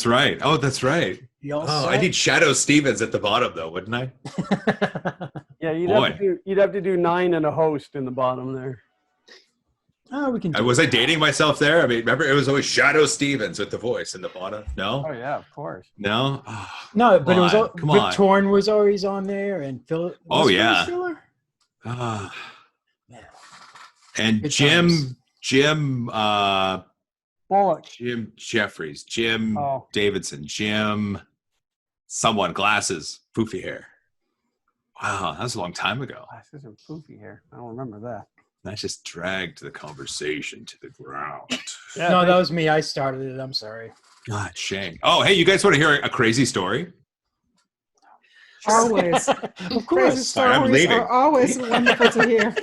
that's right. Oh, that's right. Oh, I need Shadow Stevens at the bottom, though, wouldn't I? Yeah, you'd have to do 9 and a host in the bottom there. Oh, we can do Was I dating myself there? I mean, remember, it was always Shadow Stevens with the voice in the bottom. No? Oh, yeah, of course. No? Oh, no, but it was come Rip on. Torn was always on there, and Phil. Oh, yeah. Man. And Good Jim, times. Bullock. Jim Jeffries, Jim Davidson, Jim, someone, glasses, poofy hair. Wow, that was a long time ago. Glasses and poofy hair. I don't remember that. That just dragged the conversation to the ground. Yeah, No, that was me. I started it. I'm sorry. God, shame. Oh, hey, you guys want to hear a crazy story? Always. Of Crazy course. Sorry, I'm stories leaving. are always wonderful to hear.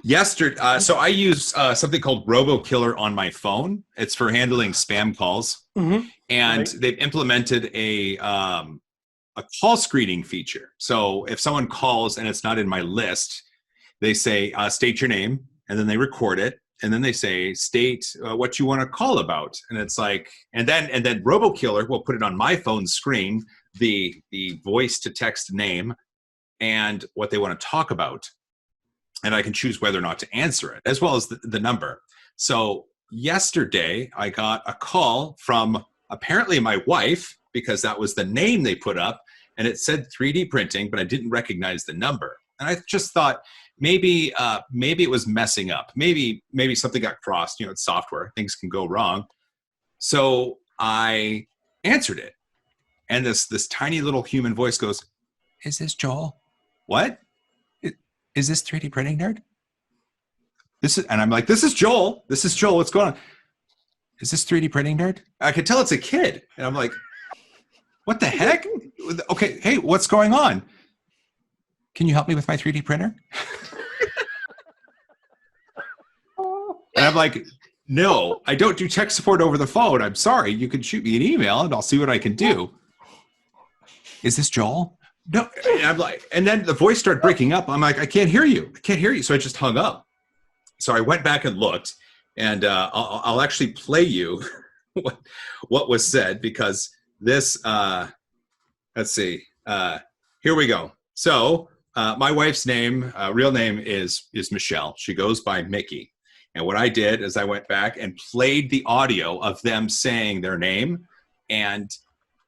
Yesterday, so I use something called RoboKiller on my phone. It's for handling spam calls, and they've implemented a call screening feature. So if someone calls and it's not in my list, they say state your name, and then they record it, and then they say state what you want to call about, and it's like, and then RoboKiller will put it on my phone screen, the voice to text name, and what they want to talk about. And I can choose whether or not to answer it, as well as the number. So yesterday, I got a call from apparently my wife, because that was the name they put up, and it said 3D printing, but I didn't recognize the number. And I just thought maybe it was messing up. Maybe something got crossed. It's software; things can go wrong. So I answered it, and this tiny little human voice goes, "Is this Joel? What? Is this 3D printing nerd? And I'm like, this is Joel. This is Joel. What's going on? Is this 3D printing nerd?" I could tell it's a kid. And I'm like, what the heck? Okay, hey, what's going on? Can you help me with my 3D printer? And I'm like, no, I don't do tech support over the phone. I'm sorry. You can shoot me an email and I'll see what I can do. Is this Joel? No, and I'm like, and then the voice started breaking up. I'm like, I can't hear you. I can't hear you. So I just hung up. So I went back and looked, and I'll actually play you what was said, because this, let's see, here we go. So my wife's name, real name is Michelle. She goes by Mickey. And what I did is I went back and played the audio of them saying their name and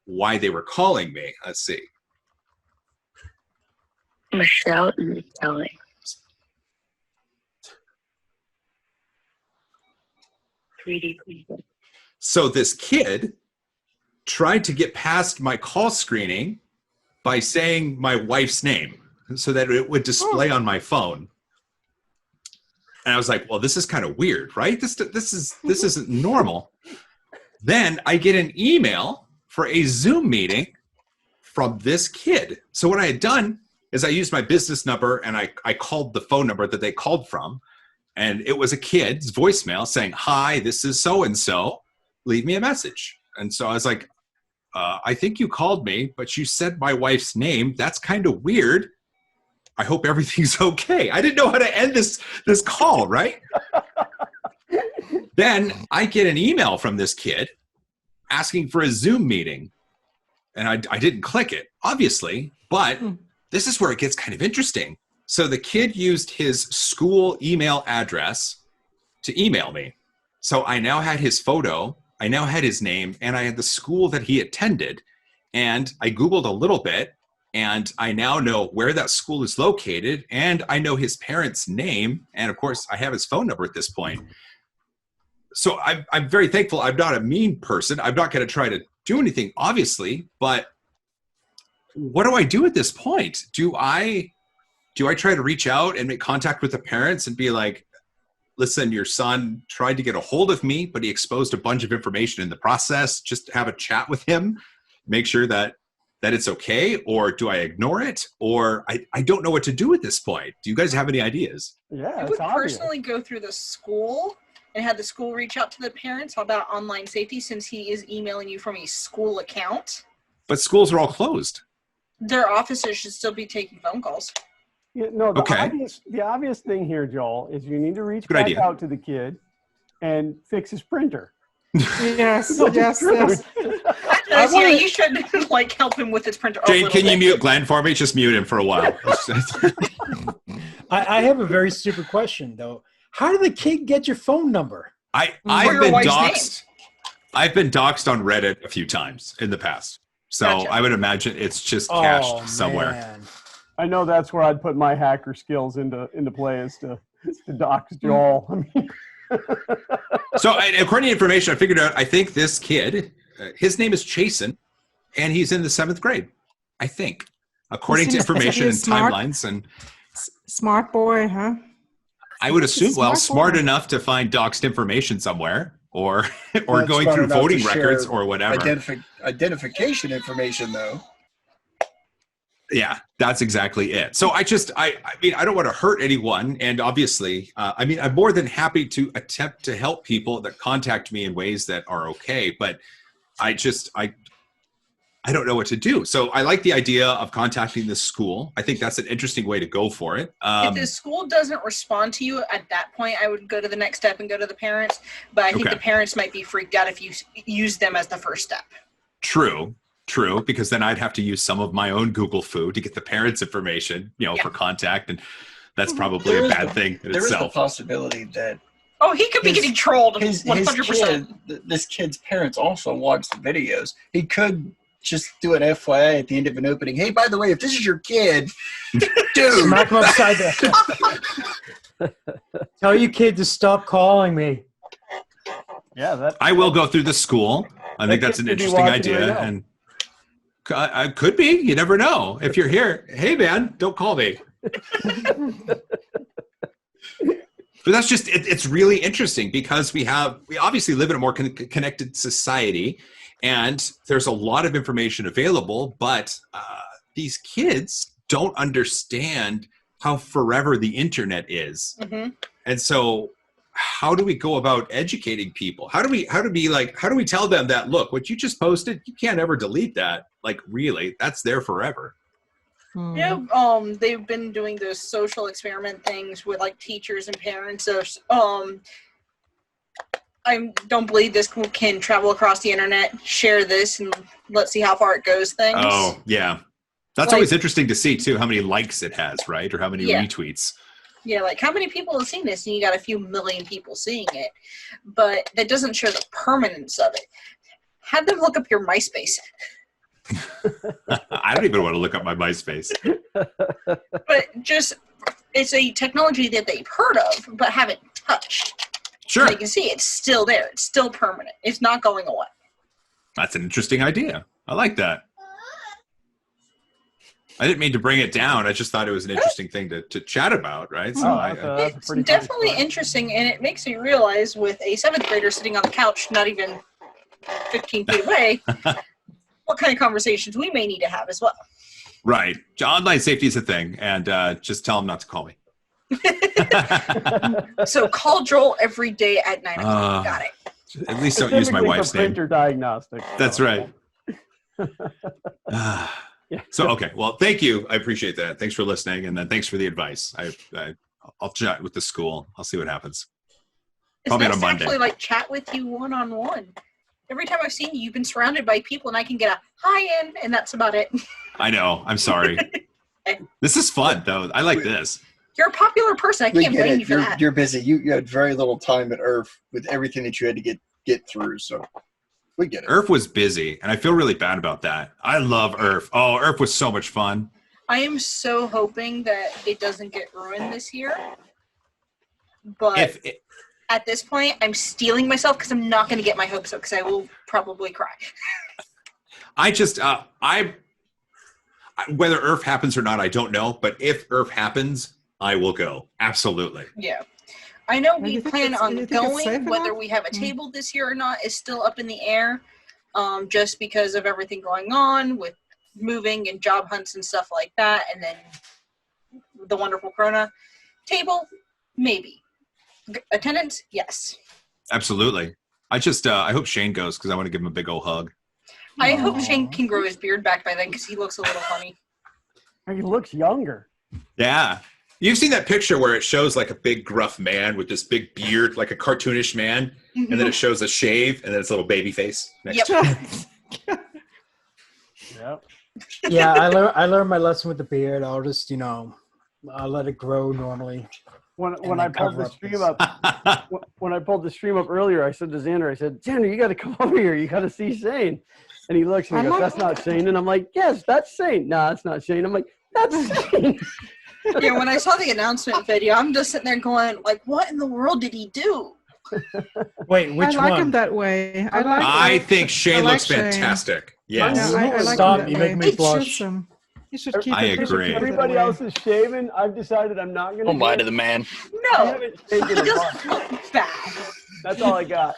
why they were calling me. Let's see. Michelle is telling. So this kid tried to get past my call screening by saying my wife's name so that it would display on my phone. And I was like, well, this is kind of weird, right? This isn't normal. Then I get an email for a Zoom meeting from this kid. So what I had done is I used my business number and I called the phone number that they called from, and it was a kid's voicemail saying, "Hi, this is so-and-so, leave me a message." And so I was like, I think you called me, but you said my wife's name. That's kind of weird. I hope everything's okay. I didn't know how to end this call, right? Then I get an email from this kid asking for a Zoom meeting, and I didn't click it, obviously, but this is where it gets kind of interesting. So the kid used his school email address to email me. So I now had his photo, I now had his name, and I had the school that he attended. And I Googled a little bit, and I now know where that school is located, and I know his parents' name, and of course I have his phone number at this point. So I'm very thankful. I'm not a mean person. I'm not going to try to do anything, obviously, but what do I do at this point? Do I try to reach out and make contact with the parents and be like, listen, your son tried to get a hold of me, but he exposed a bunch of information in the process. Just have a chat with him, make sure that it's okay? Or do I ignore it? Or I don't know what to do at this point. Do you guys have any ideas? Yeah, I would personally go through the school and have the school reach out to the parents about online safety, since he is emailing you from a school account. But schools are all closed. Their officers should still be taking phone calls. Yeah, no, the obvious thing here, Joel, is you need to reach back out to the kid and fix his printer. Yes, yes, yes. Yeah, you should like help him with his printer. Jane, can you mute Glenn for me? Just mute him for a while. I have a very stupid question though. How did the kid get your phone number? I've your been wife's doxxed. I've been doxxed on Reddit a few times in the past. So Gotcha. I would imagine it's just cached somewhere. Man. I know that's where I'd put my hacker skills into play is to dox Joel. I mean, So according to information I figured out, I think this kid, his name is Chasen, and he's in the 7th grade, I think, according to information and timelines. And Smart boy, huh? I would assume, well, smart boy. enough to find doxed information somewhere, or Not going smart through enough to voting share records or whatever. Identification information, though. Yeah, that's exactly it. So I mean, I don't want to hurt anyone. And obviously, I mean, I'm more than happy to attempt to help people that contact me in ways that are okay. But I don't know what to do. So I like the idea of contacting the school. I think that's an interesting way to go for it. If the school doesn't respond to you at that point, I would go to the next step and go to the parents. But I think the parents might be freaked out if you use them as the first step. True, because then I'd have to use some of my own Google Foo to get the parents' information, for contact, and that's probably a bad thing in There is itself. the possibility that He could be getting trolled 100%. This kid's parents also watch the videos. He could just do an FYI at the end of an opening. Hey, by the way, if this is your kid, dude. Smack him upside the head. Tell your kid to stop calling me. yeah, I will go through the school. I think that's an interesting idea, and I could be. You never know. If you're here, hey man, don't call me. But that's just it's really interesting because we obviously live in a more connected society, and there's a lot of information available. But these kids don't understand how forever the internet is, and so. How do we go about educating people? How do we tell them that, look, what you just posted, you can't ever delete that. Like, really, that's there forever. They've been doing those social experiment things with like teachers and parents. I don't believe this can travel across the internet, share this, and let's see how far it goes things. Oh, yeah. That's always interesting to see, too, how many likes it has, right? Or how many retweets. Yeah, like how many people have seen this? And you got a few million people seeing it. But that doesn't show the permanence of it. Have them look up your MySpace. I don't even want to look up my MySpace. But it's a technology that they've heard of, but haven't touched. Sure. And you can see it's still there. It's still permanent. It's not going away. That's an interesting idea. I like that. I didn't mean to bring it down. I just thought it was an interesting thing to chat about, right? So it's definitely interesting, and it makes me realize with a 7th grader sitting on the couch, not even 15 feet away, what kind of conversations we may need to have as well. Right. Online safety is a thing, and just tell them not to call me. So call Joel every day at 9 o'clock. Got it. At least don't use my wife's name. Printer diagnostic. That's right. So, okay. Well, thank you. I appreciate that. Thanks for listening. And then thanks for the advice. I'll chat with the school. I'll see what happens. It's Probably nice on to Monday. actually like chat with you one-on-one. Every time I've seen you, you've been surrounded by people and I can get a hi in and that's about it. I know. I'm sorry. This is fun though. I like this. You're a popular person. I can't blame you for that. You're busy. You had very little time at IRF with everything that you had to get through. So we get it. IRF was busy, and I feel really bad about that. I love IRF. Oh, IRF was so much fun. I am so hoping that it doesn't get ruined this year. But at this point, I'm stealing myself because I'm not going to get my hopes up because I will probably cry. I just, whether IRF happens or not, I don't know. But if IRF happens, I will go. Absolutely. Yeah. I know we plan on safe going. Whether enough? we have a table this year or not is still up in the air, just because of everything going on with moving and job hunts and stuff like that, and then the wonderful Corona. Table, maybe. Attendance, yes. Absolutely. I just, I hope Shane goes because I want to give him a big old hug. I hope Shane can grow his beard back by then because he looks a little funny. He looks younger. Yeah. You've seen that picture where it shows like a big gruff man with this big beard, like a cartoonish man, and then it shows a shave and then it's a little baby face next to it. Yep. Yeah, I learned my lesson with the beard. I'll just, I'll let it grow normally. When I pulled the stream up, when I pulled the stream up earlier, I said to Xander, I said, Xander, you got to come over here. You got to see Shane. And he looks and he goes, that's not Shane. And I'm like, yes, that's Shane. No, that's not Shane. I'm like, that's Shane. Yeah, when I saw the announcement video, I'm just sitting there going, like, what in the world did he do? Wait, which I like one? him that way. I think Shane like looks Shane. fantastic. Yeah, Yes. I like Stop, him that you way. make me blush. You should keep I it. agree. Everybody else is shaven. I've decided I'm not going to. Don't lie to the man. I No, haven't shaved he in a doesn't month. look bad. That's all I got.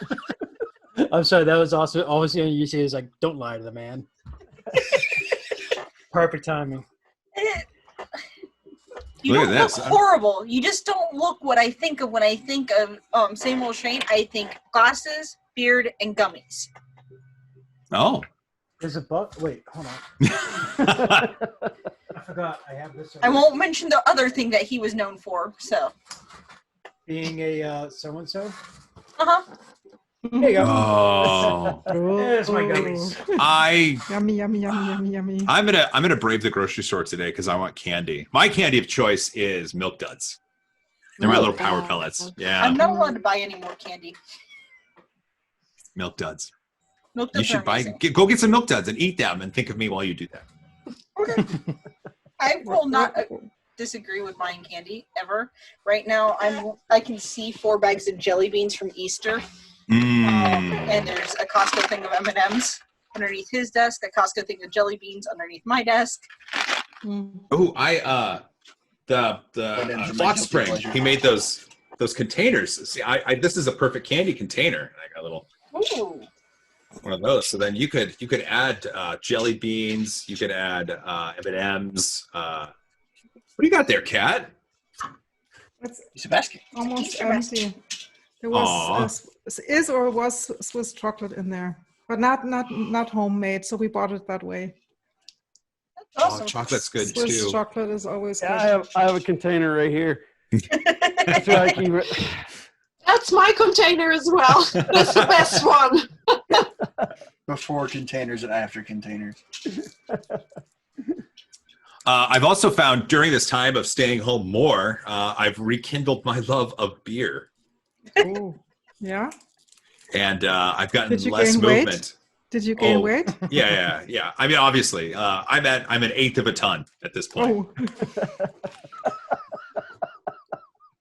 I'm sorry, that was also always you say is like, don't lie to the man. Perfect timing. You Look don't at look this. horrible. You just don't look what I think of when I think of same old Shane. I think glasses, beard, and gummies. Oh. Is it wait, hold on. I forgot. I have this. I won't mention the other thing that he was known for. So. Being a so-and-so. Uh-huh. There you go. Oh. There's my gummies. Yummy, yummy, yummy, yummy, yummy. I'm gonna brave the grocery store today because I want candy. My candy of choice is Milk Duds. They're my little power pellets. Yeah, I'm not allowed to buy any more candy. Milk Duds. Milk You Duds should are amazing. go get some Milk Duds and eat them and think of me while you do that. Okay. I will not disagree with buying candy ever. Right now, I can see 4 bags of jelly beans from Easter, and there's a Costco thing of M&Ms underneath his desk, a Costco thing of jelly beans underneath my desk. Oh, the Flock Spring. He made those containers. See, this is a perfect candy container. I got a little one of those. So then you could add jelly beans. You could add M&Ms. What do you got there, Kat? It's a basket. Almost empty. There was is or was Swiss chocolate in there, but not homemade. So we bought it that way. Awesome. Oh, chocolate's good Swiss too. chocolate is always good. Yeah, I have a container right here. That's where I keep it. That's my container as well. That's the best one. Before containers and after containers. I've also found during this time of staying home more, I've rekindled my love of beer. Oh, yeah. And I've gotten Did you less gain weight? movement. Did you gain weight? Yeah. I mean, obviously, I'm an eighth of a ton at this point.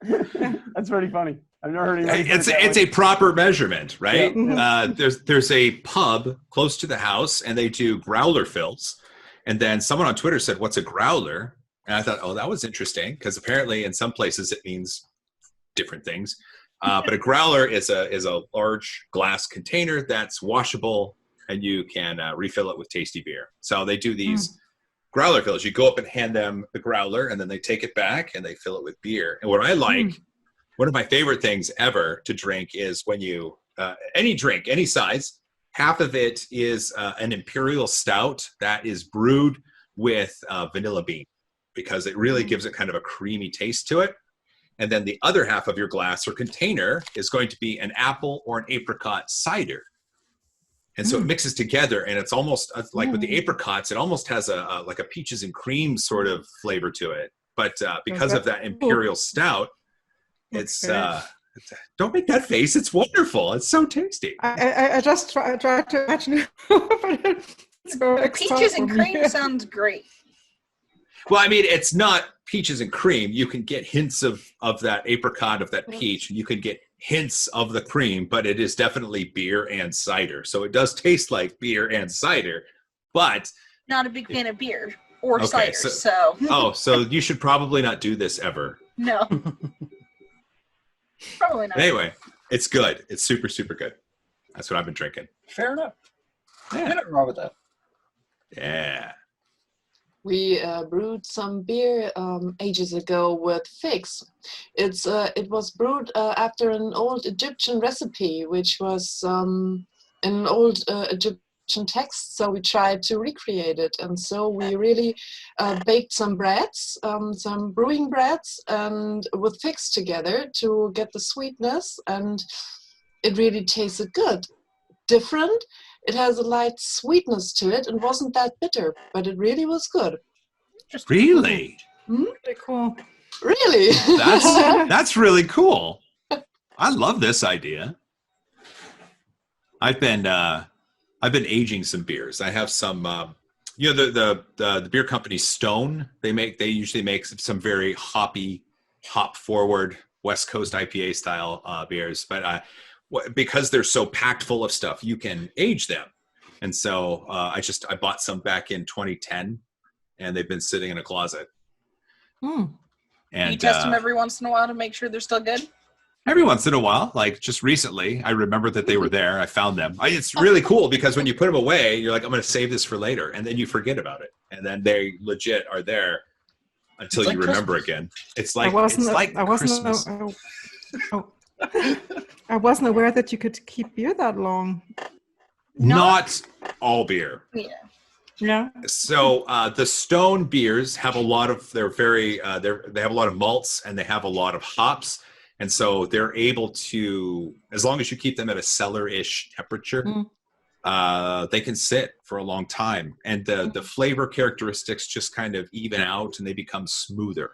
That's pretty funny. I've never heard anybody. It's a proper measurement, right? Yeah. There's a pub close to the house, and they do growler fills. And then someone on Twitter said, "What's a growler?" And I thought, "Oh, that was interesting," because apparently in some places it means different things. But a growler is a large glass container that's washable, and you can refill it with tasty beer. So they do these growler fills. You go up and hand them the growler, and then they take it back and they fill it with beer. And what I like, one of my favorite things ever to drink is when you any drink, any size. Half of it is an imperial stout that is brewed with vanilla bean, because it really gives it kind of a creamy taste to it. And then the other half of your glass or container is going to be an apple or an apricot cider. And so it mixes together, and it's almost like with the apricots, it almost has a like a peaches and cream sort of flavor to it. But because of that imperial stout, it's don't make that face. It's wonderful. It's so tasty. I just try to imagine it. But it's so Peaches and for me. cream sounds great. Well, I mean, it's not peaches and cream. You can get hints of that apricot, of that peach, and you can get hints of the cream, but it is definitely beer and cider. So it does taste like beer and cider, but Not a big fan of beer or Okay, cider, so- so so you should probably not do this ever. no. Probably not. Anyway, it's good. It's super, super good. That's what I've been drinking. Fair enough. Yeah. Nothing wrong with that. Yeah. We brewed some beer ages ago with figs. It was brewed after an old Egyptian recipe, which was an old Egyptian text, so we tried to recreate it. And so we really baked some breads, some brewing breads, and with figs together to get the sweetness, and it really tasted good. Different. It has a light sweetness to it and wasn't that bitter, but it really was good. Really? Pretty cool. Really? That's really cool. I love this idea. I've been aging some beers. I have some, the beer company Stone. They usually make some very hop forward West Coast IPA style beers, but because they're so packed full of stuff, you can age them. And so I bought some back in 2010, and they've been sitting in a closet. And you test them every once in a while to make sure they're still good? Every once in a while, like just recently, I remember that they were there. I found them. It's really cool because when you put them away, you're like, I'm going to save this for later. And then you forget about it. And then they legit are there until you remember again. It's like Christmas. I wasn't aware that you could keep beer that long. Not all beer. Yeah. So the Stone beers have a lot of, they have a lot of malts and they have a lot of hops. And so they're able to, as long as you keep them at a cellar-ish temperature, they can sit for a long time. And the flavor characteristics just kind of even out and they become smoother.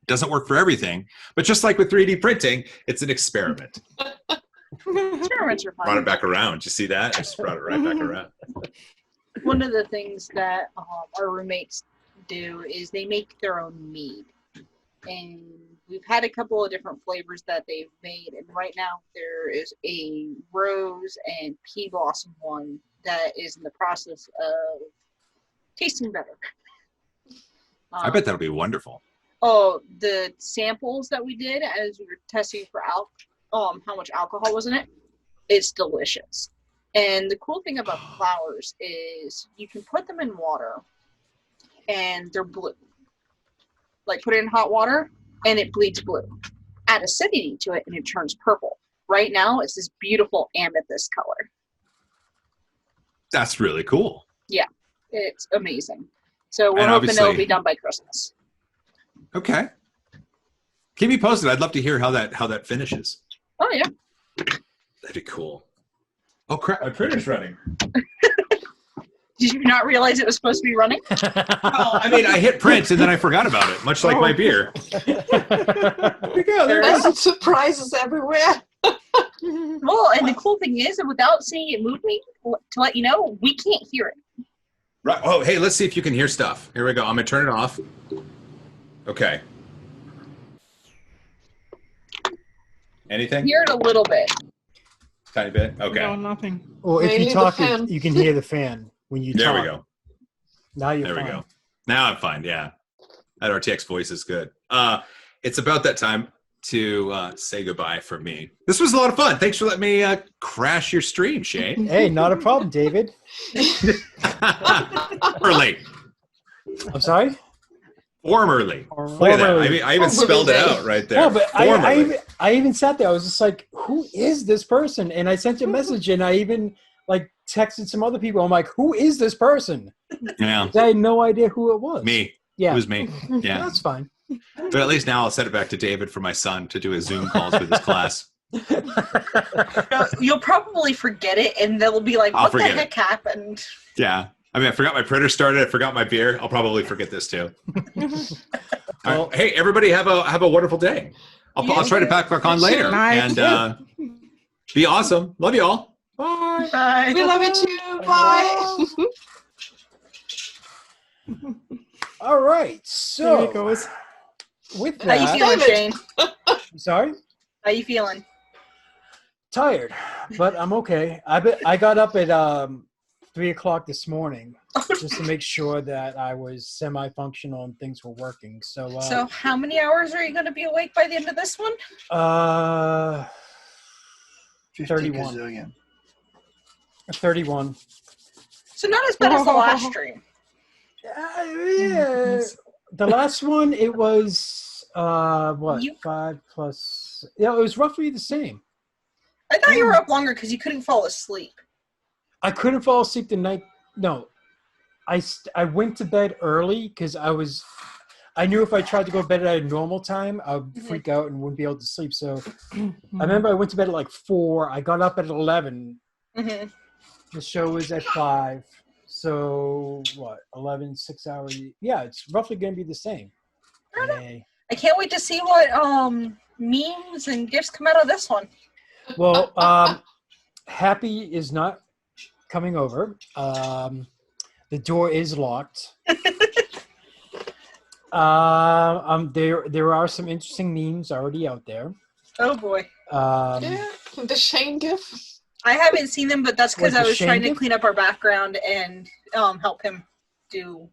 Doesn't work for everything, but just like with 3D printing, it's an experiment. Experiments are fun. Brought it back around. You see that? I just brought it right back around. One of the things that our roommates do is they make their own mead. And we've had a couple of different flavors that they've made. And right now there is a rose and pea blossom one that is in the process of tasting better. I bet that'll be wonderful. Oh, the samples that we did as we were testing for how much alcohol was in it, it's delicious. And the cool thing about flowers is you can put them in water and they're blue. Like put it in hot water and it bleeds blue. Add acidity to it and it turns purple. Right now it's this beautiful amethyst color. That's really cool. Yeah, it's amazing. So we're hoping it'll be done by Christmas. Okay. Keep me posted. I'd love to hear how that finishes. Oh yeah. That'd be cool. Oh crap! My printer's running. Did you not realize it was supposed to be running? Well, I mean, I hit print and then I forgot about it, much like my beer. There we go. There's surprises everywhere. Well, and the cool thing is, without seeing it moving, to let you know, we can't hear it. Right. Oh, hey, let's see if you can hear stuff. Here we go. I'm gonna turn it off. Okay. Anything? Hear it a little bit. Tiny bit? Okay. No, nothing. Well, if you talk, you can hear the fan when you talk. There we go. Now you're fine. There we go. Now I'm fine, yeah. That RTX voice is good. It's about that time to say goodbye from me. This was a lot of fun. Thanks for letting me crash your stream, Shane. Hey, not a problem, David. Early. I'm sorry? Formerly. Look at that. I even spelled it out right there. No, but I even sat there. I was just like, who is this person? And I sent you a message and I even like texted some other people. I'm like, who is this person? Yeah. I had no idea who it was. Me. Yeah. It was me. Yeah. That's fine. But at least now I'll send it back to David for my son to do his Zoom calls with his class. You'll probably forget it and they'll be like, what the heck happened? Yeah. I mean, I forgot my printer started. I forgot my beer. I'll probably forget this too. Well, hey, everybody, have a wonderful day. I'll try to back on later and be awesome. Love you all. Bye. Bye. We love you too. Bye. All right. So there he goes. With that, how you feeling, Shane? I'm sorry. How you feeling? Tired, but I'm okay. I got up at 3:00 this morning just to make sure that I was semi-functional and things were working. So how many hours are you going to be awake by the end of this one? 31. 31. So not as bad as the last stream. Yeah. The last one, it was what? 5 plus. Yeah, it was roughly the same. I thought you were up longer because you couldn't fall asleep. I couldn't fall asleep the night. No, I went to bed early because I knew if I tried to go to bed at a normal time, I would freak out and wouldn't be able to sleep. So I remember I went to bed at like 4. I got up at 11. Mm-hmm. The show was at 5. So what? 11, 6 hours. Yeah, it's roughly going to be the same. I can't wait to see what memes and gifts come out of this one. Well, Happy is not coming over. The door is locked. There are some interesting memes already out there. Oh boy. Yeah, the Shane gif. I haven't seen them, but that's because I was trying to gif? clean up our background and help him do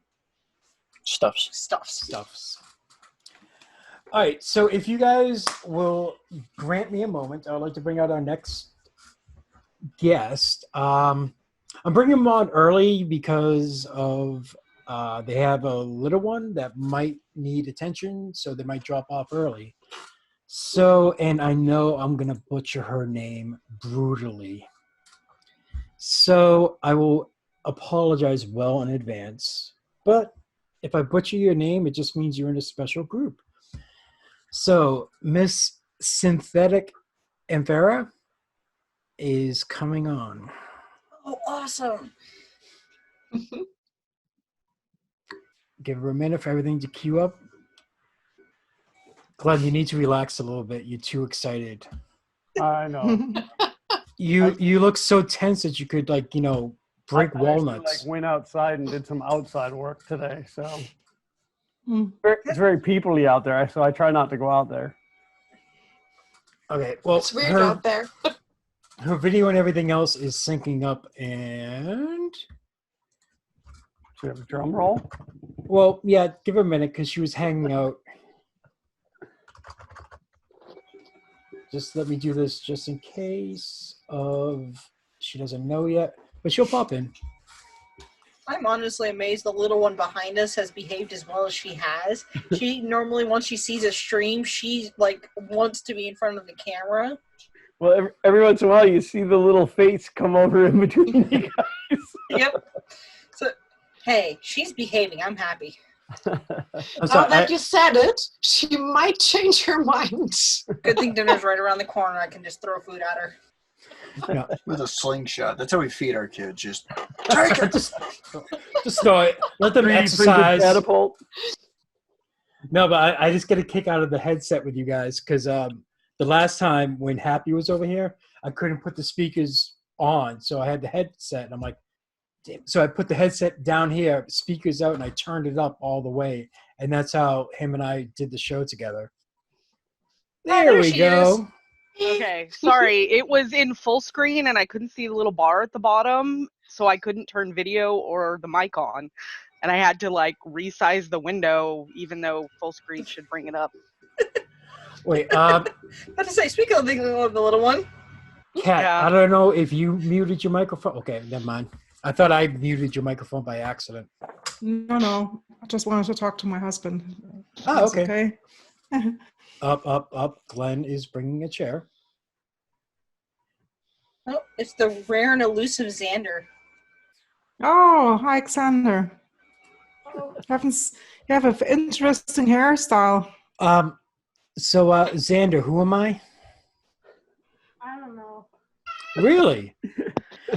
stuffs. All right, so if you guys will grant me a moment, I would like to bring out our next guest. I'm bringing him on early because of they have a little one that might need attention, so they might drop off early. So, and I know I'm going to butcher her name brutally. So I will apologize well in advance. But if I butcher your name, it just means you're in a special group. So Miss Synthetic Ephemera is coming on. Oh, awesome. Give her a minute for everything to queue up. Glenn, you need to relax a little bit. You're too excited. I know. You look so tense that you could break walnuts. Actually, went outside and did some outside work today, so it's very people-y out there. So I try not to go out there. Okay, well, It's weird out there. Her video and everything else is syncing up, and should we have a drum roll? Well, yeah, give her a minute because she was hanging out. Just let me do this just in case of she doesn't know yet, but she'll pop in. I'm honestly amazed the little one behind us has behaved as well as she has. She normally, once she sees a stream, she wants to be in front of the camera. Well, every once in a while, you see the little face come over in between you guys. Yep. So, hey, she's behaving. I'm happy. Now that you said it, she might change her mind. Good thing dinner's right around the corner. I can just throw food at her. Yeah. With a slingshot. That's how we feed our kids. Just take it. Just throw it. Let them exercise. Catapult. No, but I just get a kick out of the headset with you guys because the last time when Happy was over here, I couldn't put the speakers on, so I had the headset, and I'm like, damn. So I put the headset down here, speakers out, and I turned it up all the way, and that's how him and I did the show together. There we go. Okay, sorry. It was in full screen, and I couldn't see the little bar at the bottom, so I couldn't turn video or the mic on. And I had to, resize the window, even though full screen should bring it up. Wait, I have to say, speaking of the little one. Kat, Yeah. I don't know if you muted your microphone. Okay, never mind. I thought I muted your microphone by accident. No. I just wanted to talk to my husband. Oh, That's okay. Up. Glenn is bringing a chair. Oh, it's the rare and elusive Xander. Oh, hi, Xander. You have an interesting hairstyle. So, Xander, who am I? I don't know. Really?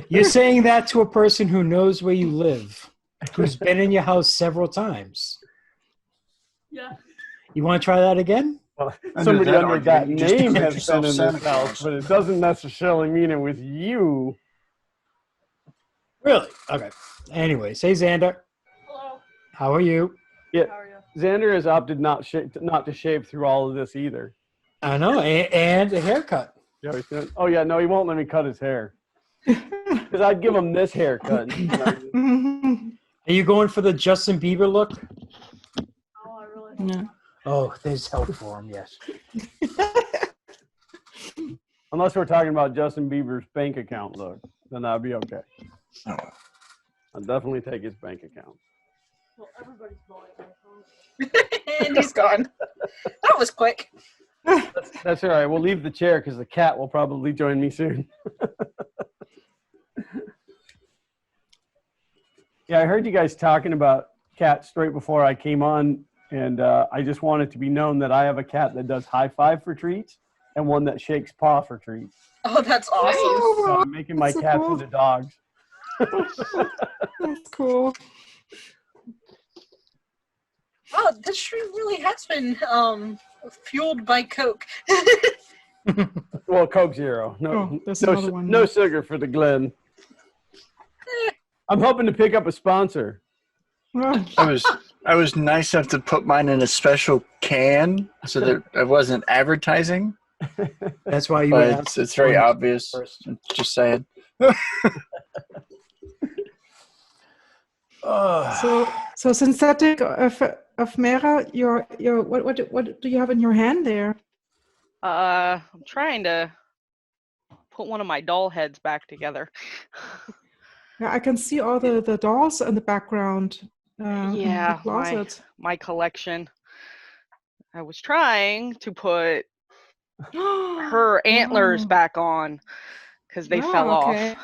You're saying that to a person who knows where you live, who's been in your house several times. Yeah. You want to try that again? Well, somebody under that name has been in this house, but it doesn't necessarily mean it was you. Really? Okay. Anyway, say Xander. Hello. How are you? Yeah. How are you? Xander has opted not to shave through all of this either. I know, and a haircut. Yeah, oh yeah, no, he won't let me cut his hair because I'd give him this haircut. Are you going for the Justin Bieber look? Oh, I really. Yeah. Oh, there's help for him. Yes. Unless we're talking about Justin Bieber's bank account look, then that'd be okay. Oh. I'll definitely take his bank account. Well, everybody's going. And he's gone. That was quick. That's all right. We'll leave the chair because the cat will probably join me soon. Yeah, I heard you guys talking about cats straight before I came on, and I just want it to be known that I have a cat that does high five for treats and one that shakes paw for treats. Oh, that's awesome. So I'm making my cats into dogs. That's cool. Wow, this stream really has been fueled by Coke. Well, Coke Zero. Oh, there's another one. No sugar for the Glen. I'm hoping to pick up a sponsor. I was nice enough to put mine in a special can so that it wasn't advertising. That's why you. But it's very obvious. First. Just saying. So synthetic ephemera. Your what do you have in your hand there? I'm trying to put one of my doll heads back together. Yeah, I can see all the dolls in the background. In the closet. My collection. I was trying to put her antlers back on because they fell off.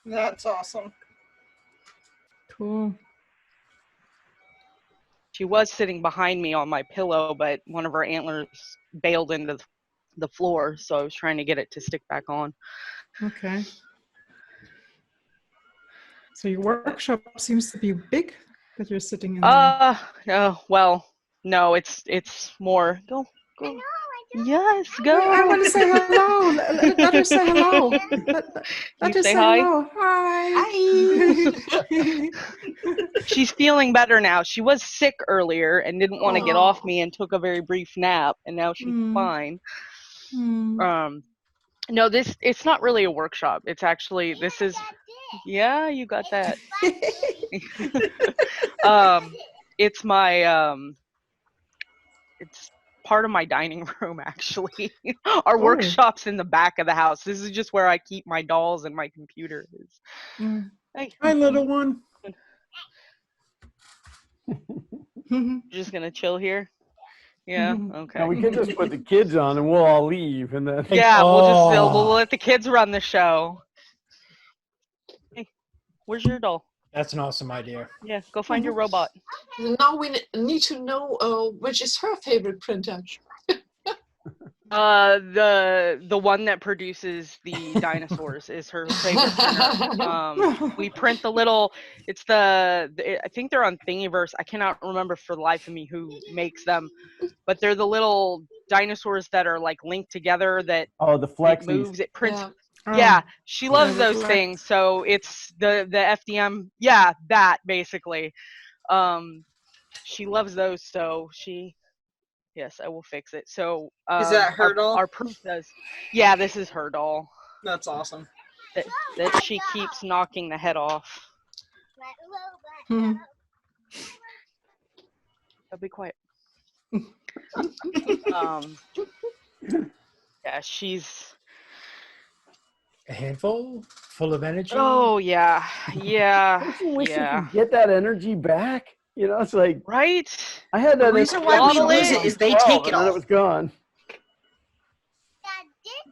That's awesome. Cool. She was sitting behind me on my pillow, but one of her antlers bailed into the floor, so I was trying to get it to stick back on. Okay. So your workshop seems to be big that you're sitting in there. Well, no, it's more. Go. Yes, go. I want to say hello. Let her say hello. Let her say hello. Hi. She's feeling better now. She was sick earlier and didn't want to get off me and took a very brief nap, and now she's fine. No, it's not really a workshop. It's actually yeah, you got that. It's my it's part of my dining room, actually. Our workshop's in the back of the house. This is just where I keep my dolls and my computer. Hey. Hi, little one. Just gonna chill here. Yeah. Okay. Now we can just put the kids on and we'll all leave, and then yeah, we'll let the kids run the show. Hey, where's your doll? That's an awesome idea. Yeah, go find your robot. Now we need to know which is her favorite printer. The one that produces the dinosaurs is her favorite printer. We print the little. It's I think they're on Thingiverse. I cannot remember for the life of me who makes them, but they're the little dinosaurs that are like linked together. That the flexies. It moves. It prints. Yeah. Yeah, she loves those things. So it's the FDM. Yeah, that basically. She loves those. So she. Yes, I will fix it. So is that her doll? Our proof does. Yeah, this is her doll. That's awesome. That she keeps knocking the head off. Hmm. I'll be quiet. Yeah, she's a handful, full of energy. Oh yeah. Don't you wish you could get that energy back? You know, it's like right. I had that. The reason why we lose it is they take it all. And it was gone.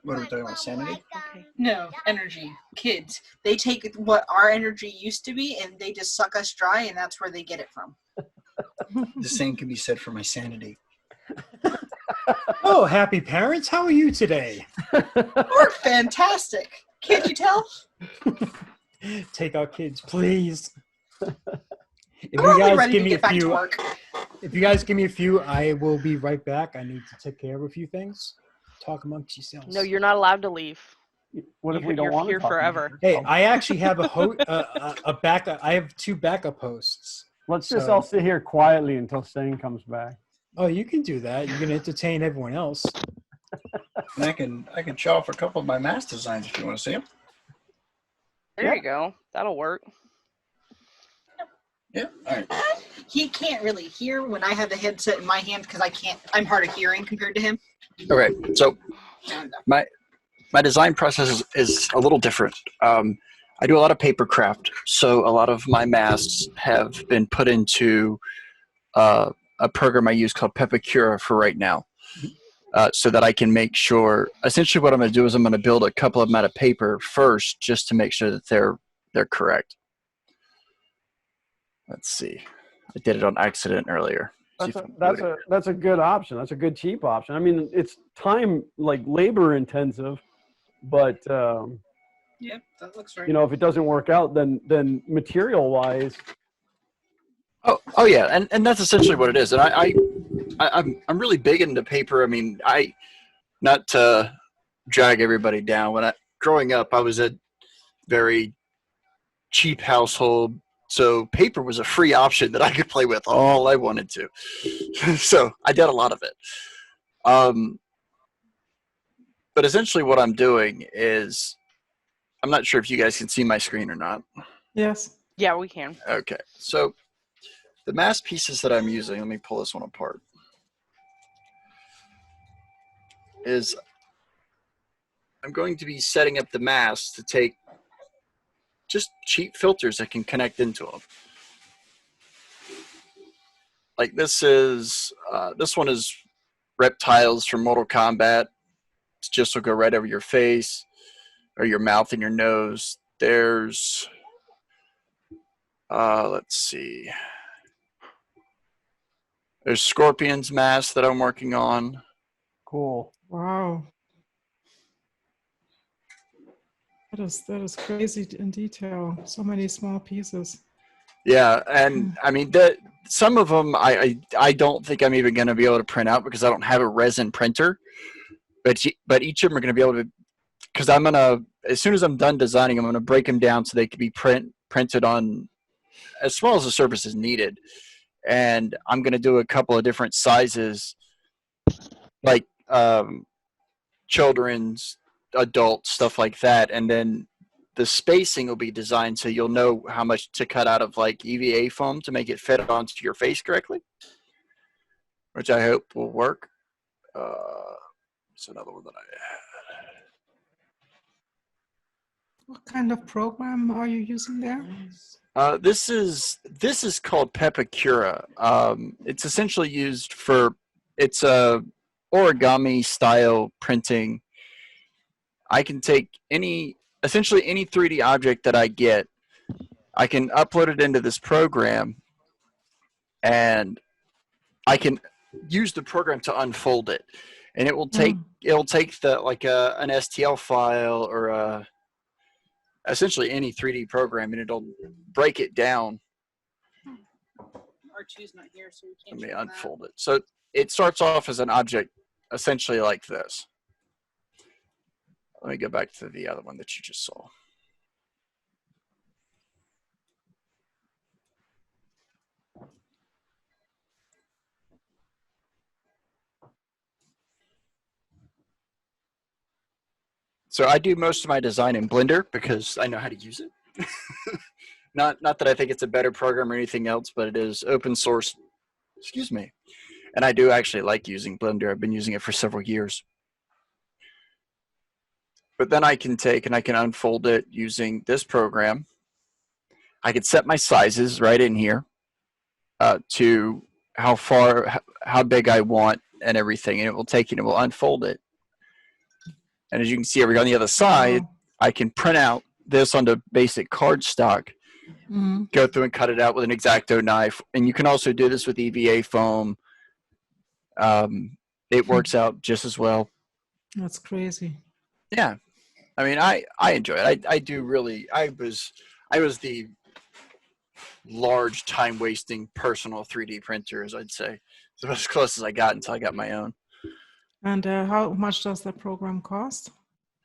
What are we talking about? Sanity? Okay. No, energy. Kids. They take what our energy used to be and they just suck us dry, and that's where they get it from. The same can be said for my sanity. Oh, happy parents. How are you today? We're fantastic. Can't you tell? Take our kids, please. If you guys give me a few, I will be right back. I need to take care of a few things. Talk amongst yourselves. No, you're not allowed to leave. What if we don't want to here forever? Hey, I actually have a backup. I have 2 backup hosts. Let's just all sit here quietly until Sane comes back. Oh, you can do that. You can entertain everyone else. And I can show off a couple of my mask designs if you want to see them. There you go. That'll work. Yeah. All right. He can't really hear when I have the headset in my hand because I'm hard of hearing compared to him. Okay. So my design process is a little different. I do a lot of paper craft, so a lot of my masks have been put into a program I use called Pepicura for right now, so that I can make sure. Essentially, what I'm going to do is I'm going to build a couple of them out of paper first, just to make sure that they're correct. Let's see. I did it on accident earlier. That's a good option. That's a good cheap option. I mean, it's time, like labor intensive, but yeah, that looks right. you know, if it doesn't work out, then material wise. Oh yeah, and that's essentially what it is. And I'm really big into paper. I mean, not to drag everybody down. Growing up, I was a very cheap household, so paper was a free option that I could play with all I wanted to. So I did a lot of it. But essentially what I'm doing is, I'm not sure if you guys can see my screen or not. Yes. Yeah, we can. Okay, so the mask pieces that I'm using, let me pull this one apart, is I'm going to be setting up the masks to take just cheap filters that can connect into them. Like this one is reptiles from Mortal Kombat. It just will go right over your face or your mouth and your nose. There's, let's see. There's Scorpion's mask that I'm working on. Cool. Wow. That is crazy in detail. So many small pieces. Yeah, and I mean some of them I don't think I'm even going to be able to print out because I don't have a resin printer. But each of them are going to be able to, because I'm gonna, as soon as I'm done designing, I'm gonna break them down so they can be printed on as small as the surface is needed, and I'm gonna do a couple of different sizes, like children's, adult stuff like that, and then the spacing will be designed so you'll know how much to cut out of like EVA foam to make it fit onto your face correctly, which I hope will work. It's another one that I had. What kind of program are you using there? This is called Pepakura. It's essentially used for, it's a origami style printing. I can take essentially any 3D object that I get, I can upload it into this program, and I can use the program to unfold it, and it will take the like an STL file or essentially any 3D program, and it'll break it down. R2's not here, so we can't. Let me unfold it. So it starts off as an object essentially like this. Let me go back to the other one that you just saw. So I do most of my design in Blender because I know how to use it. Not that I think it's a better program or anything else, but it is open source. Excuse me. And I do actually like using Blender. I've been using it for several years. But then I can take and I can unfold it using this program. I can set my sizes right in here to how big I want and everything, and it will take and it will unfold it. And as you can see over here on the other side, I can print out this onto basic cardstock, go through and cut it out with an X-Acto knife. And you can also do this with EVA foam. It works out just as well. That's crazy. Yeah. I mean, I enjoy it. I do really, I was the large time-wasting personal 3D printer, as I'd say. It's about as close as I got until I got my own. And how much does that program cost?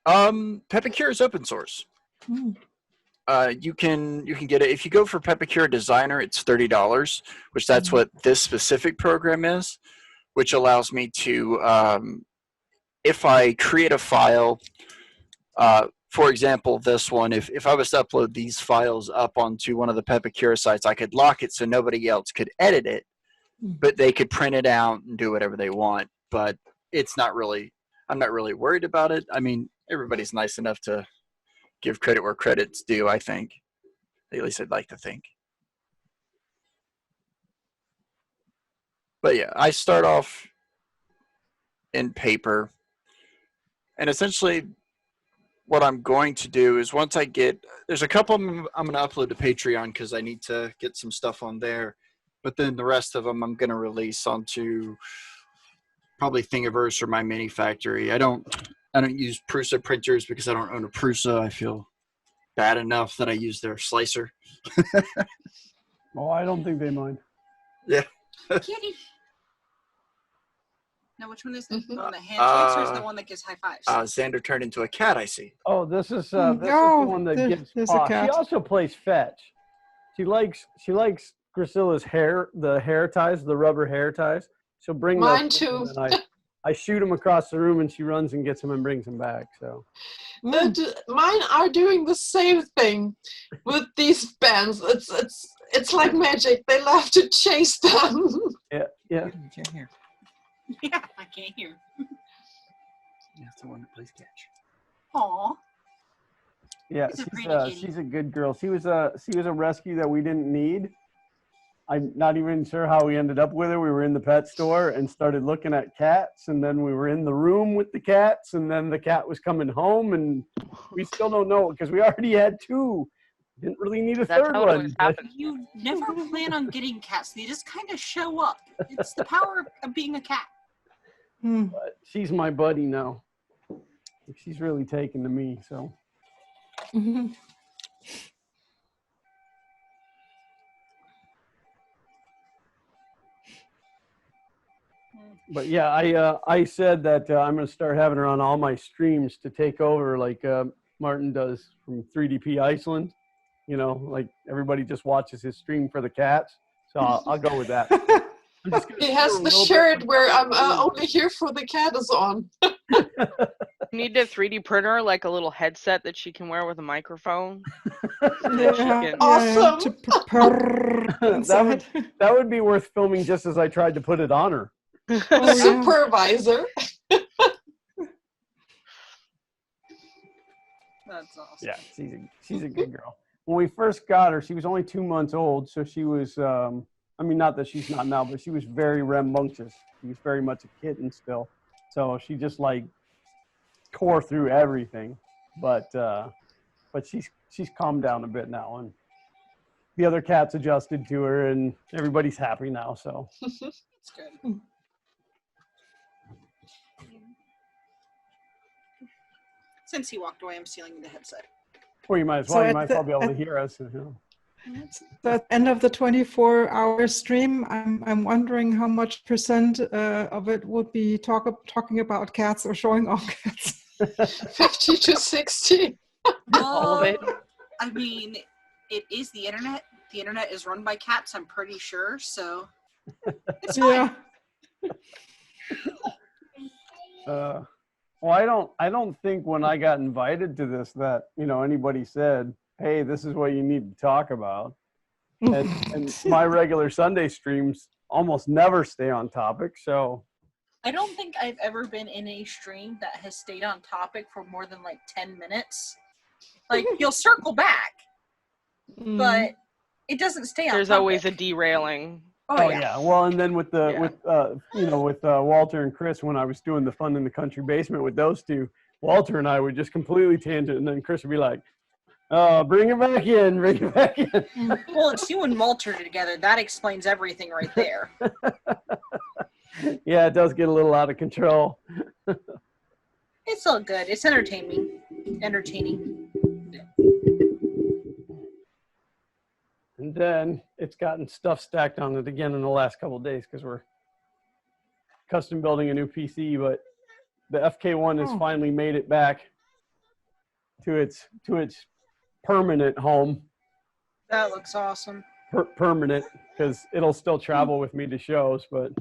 Pepakura is open source. You can get it if you go for Pepakura Designer. It's $30, which that's what this specific program is, which allows me to, if I create a file, for example, this one, if I was to upload these files up onto one of the Pepakura sites, I could lock it so nobody else could edit it, but they could print it out and do whatever they want. But it's not really, I'm not really worried about it. I mean, everybody's nice enough to give credit where credit's due, I think. At least I'd like to think. But yeah, I start off in paper, and essentially what I'm going to do is once I get, there's a couple of them I'm going to upload to Patreon because I need to get some stuff on there. But then the rest of them I'm going to release onto probably Thingiverse or my mini factory. I don't use Prusa printers because I don't own a Prusa. I feel bad enough that I use their slicer. Oh, I don't think they mind. Yeah. Kitty. Now, which one is the one that handshakes or is the one that gives high fives? Xander turned into a cat, I see. Oh, this is the one that gives paw. She also plays fetch. She likes Gracilla's hair, the hair ties, the rubber hair ties. She'll bring mine those too. and I shoot them across the room, and she runs and gets them and brings them back. So mine are doing the same thing with these bands. It's like magic. They love to chase them. Yeah. You can't hear. Yeah, I can't hear. That's the one that plays catch. Aw. Yeah, she's a good girl. She was a rescue that we didn't need. I'm not even sure how we ended up with her. We were in the pet store and started looking at cats, and then we were in the room with the cats, and then the cat was coming home, and we still don't know because we already had two. Didn't really need a third one. You never plan on getting cats. They just kind of show up. It's the power of being a cat. But she's my buddy now. She's really taken to me, so. But yeah, I said that I'm going to start having her on all my streams to take over like Martin does from 3DP Iceland. You know, like everybody just watches his stream for the cats. So I'll go with that. He has the shirt where I'm only here for the cat is on. You need a 3D printer, like a little headset that she can wear with a microphone. Awesome. That would be worth filming just as I tried to put it on her. The supervisor. That's awesome. Yeah, she's a good girl. When we first got her, she was only 2 months old, so she was I mean, not that she's not now, but she was very rambunctious. She was very much a kitten still. So she just like tore through everything. But she's calmed down a bit now, and the other cats adjusted to her, and everybody's happy now. So it's good. Since he walked away, I'm stealing the headset. Well, you might as well. So you might as well be able to hear us. So at the end of the 24-hour stream, I'm wondering how much percent of it would be talking about cats or showing off cats. 50 to 60. All of it. I mean, it is the internet. The internet is run by cats, I'm pretty sure. So it's fine. Well, I don't think when I got invited to this that, you know, anybody said, hey, this is what you need to talk about. And my regular Sunday streams almost never stay on topic. So I don't think I've ever been in a stream that has stayed on topic for more than like 10 minutes. Like, you'll circle back, but it doesn't stay on There's topic. always a derailing. Oh yeah. Well, and then with Walter and Chris, when I was doing the Fun in the Country Basement with those two, Walter and I would just completely tangent, and then Chris would be like, bring it back in, bring it back in. Well, it's you and Walter together. That explains everything right there. Yeah, it does get a little out of control. It's all good. It's entertaining. And then it's gotten stuff stacked on it again in the last couple of days because we're custom building a new PC, but the FK1 has finally made it back to its permanent home. That looks awesome. Permanent, because it'll still travel with me to shows, but...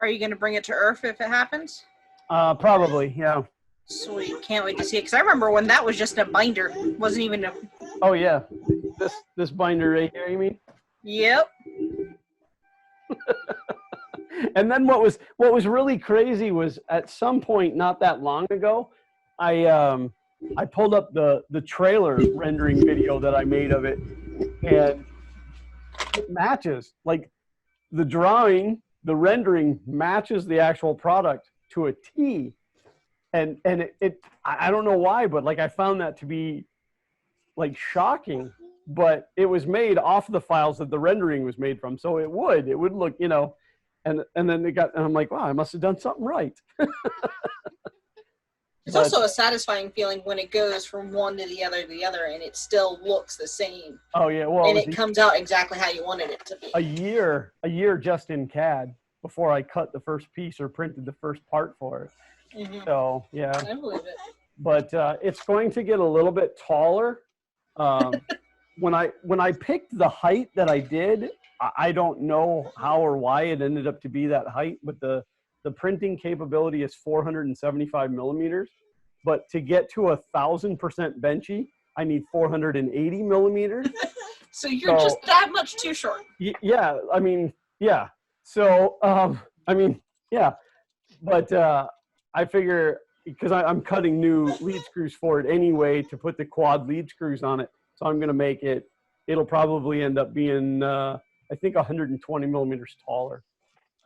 Are you going to bring it to Earth if it happens? Probably, yeah. Sweet. Can't wait to see it, because I remember when that was just a binder. Wasn't even a... Oh, yeah. This binder right here, you mean? Yep. And then what was really crazy was at some point not that long ago, I pulled up the trailer rendering video that I made of it, and it matches. Like the drawing, the rendering matches the actual product to a T. and I don't know why, but like I found that to be like shocking. But it was made off the files that the rendering was made from, so it would look, you know, and then and I'm like, wow, I must have done something right. It's also a satisfying feeling when it goes from one to the other, and it still looks the same. Oh yeah, well, and it comes out exactly how you wanted it to be. A year just in CAD before I cut the first piece or printed the first part for it. Mm-hmm. So yeah, I believe it. But it's going to get a little bit taller. When I picked the height that I did, I don't know how or why it ended up to be that height, but the printing capability is 475 millimeters. But to get to 1,000% benchy, I need 480 millimeters. So you're just that much too short. Yeah, I mean, yeah. So, I mean, yeah. But I figure, because I'm cutting new lead screws for it anyway to put the quad lead screws on it. So I'm going to make it, it'll probably end up being, I think 120 millimeters taller.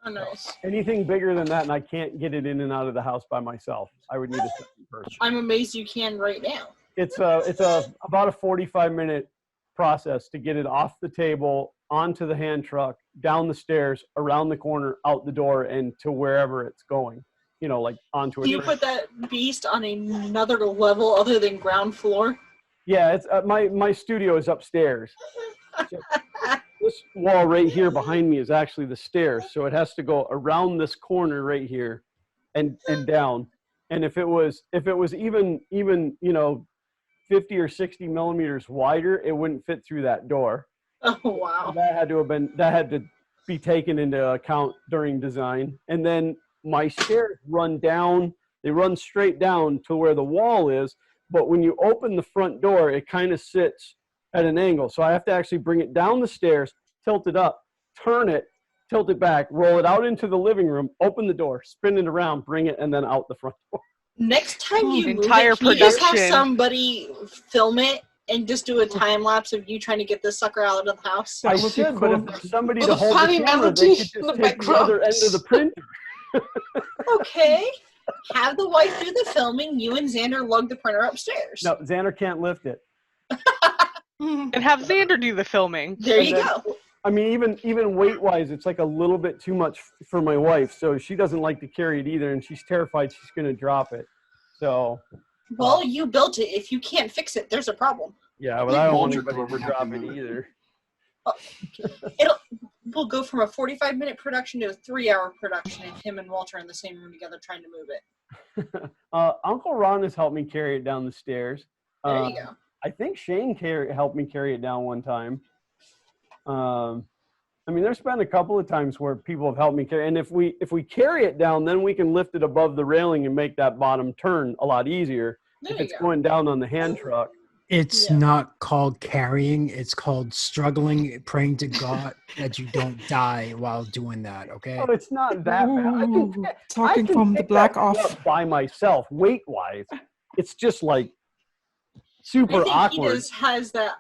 Oh, nice. Anything bigger than that, and I can't get it in and out of the house by myself. I would need a second person. I'm amazed you can right now. It's about a 45-minute process to get it off the table, onto the hand truck, down the stairs, around the corner, out the door, and to wherever it's going. You know, like onto a Do you put that beast on another level other than ground floor? Yeah, it's my studio is upstairs. So this wall right here behind me is actually the stairs, so it has to go around this corner right here, and down. And if it was even you know 50 or 60 millimeters wider, it wouldn't fit through that door. Oh wow! So that had to be taken into account during design. And then my stairs run down; they run straight down to where the wall is. But when you open the front door, it kind of sits at an angle. So I have to actually bring it down the stairs, tilt it up, turn it, tilt it back, roll it out into the living room, open the door, spin it around, bring it, and then out the front door. Next time you move entire it, can you just have production. somebody film it and just do a time lapse of you trying to get this sucker out of the house? I should, but if there's somebody With to a hold funny the camera, melody they could in just the take the other end of the printer. Okay. Have the wife do the filming. You and Xander lug the printer upstairs. No, Xander can't lift it. And have Xander do the filming. There you go. I mean, even weight-wise, it's like a little bit too much for my wife, so she doesn't like to carry it either, and she's terrified she's going to drop it. So. Well, you built it. If you can't fix it, there's a problem. Yeah, but I don't want anybody to drop it either. We'll go from a 45-minute production to a 3-hour production, and him and Walter in the same room together trying to move it. Uncle Ron has helped me carry it down the stairs. There you go. I think Shane helped me carry it down one time. I mean, there's been a couple of times where people have helped me carry, and if we carry it down, then we can lift it above the railing and make that bottom turn a lot easier. If it's going down on the hand truck. It's not called carrying. It's called struggling, praying to God that you don't die while doing that. Okay. Oh, it's not that bad. Talking from the black off by myself, weight wise, it's just like super I think awkward. He just has that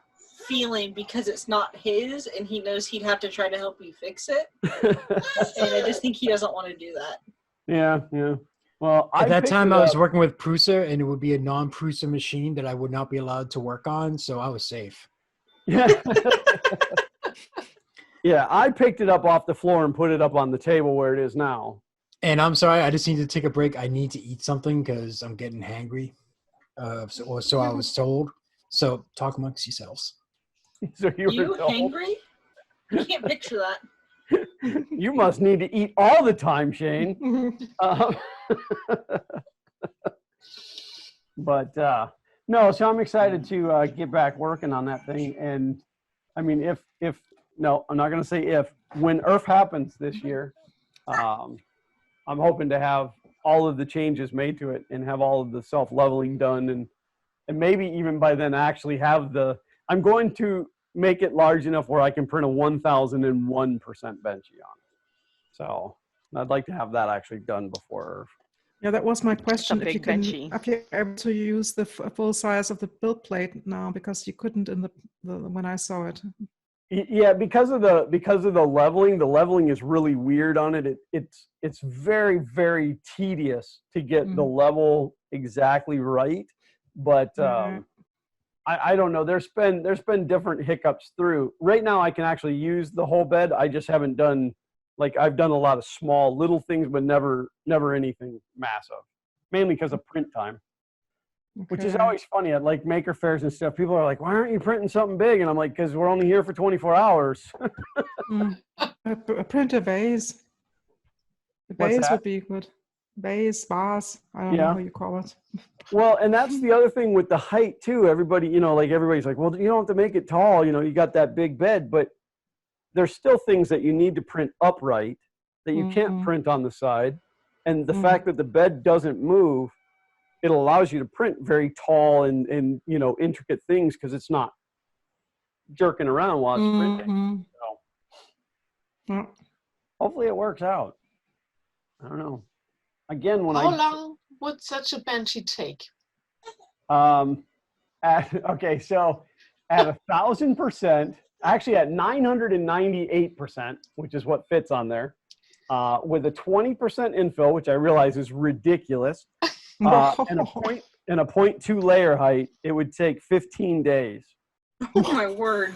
feeling because it's not his, and he knows he'd have to try to help you fix it. And I just think he doesn't want to do that. Yeah. Well, at that time I was working with Prusa, and it would be a non-Prusa machine that I would not be allowed to work on, so I was safe. Yeah. Yeah, I picked it up off the floor and put it up on the table where it is now. And I'm sorry, I just need to take a break. I need to eat something because I'm getting hangry. So I was told. So talk amongst yourselves. So you hangry? I can't picture that. You must need to eat all the time, Shane. But no, so I'm excited to get back working on that thing. And I mean, no, I'm not going to say when Earth happens this year, I'm hoping to have all of the changes made to it and have all of the self-leveling done. And maybe even by then actually have I'm going to make it large enough where I can print a 1001% benchy on it. So I'd like to have that actually done before. Yeah, that was my question. If you're able to use the full size of the build plate now, because you couldn't in the when I saw it. Yeah, because of the leveling, the leveling is really weird on it. It's very, very tedious to get the level exactly right. But I don't know. There's been different hiccups through. Right now I can actually use the whole bed. I just haven't done, like, I've done a lot of small little things, but never anything massive. Mainly because of print time. Which is always funny at like maker fairs and stuff. People are like, "Why aren't you printing something big?" And I'm like, "Because we're only here for 24 hours." Print a vase. A vase would be good. Vase, vase. I don't know how you call it. Well, and that's the other thing with the height too. Everybody, everybody's like, "Well, you don't have to make it tall. You got that big bed," but there's still things that you need to print upright that you can't print on the side, and the fact that the bed doesn't move. It allows you to print very tall and intricate things because it's not jerking around while it's printing. So, hopefully it works out. I don't know. Again, How long would such a benchy take? Okay, so at 1,000%, actually at 998%, which is what fits on there, with a 20% infill, which I realize is ridiculous. And a 0.2 layer height, it would take 15 days. Oh my word.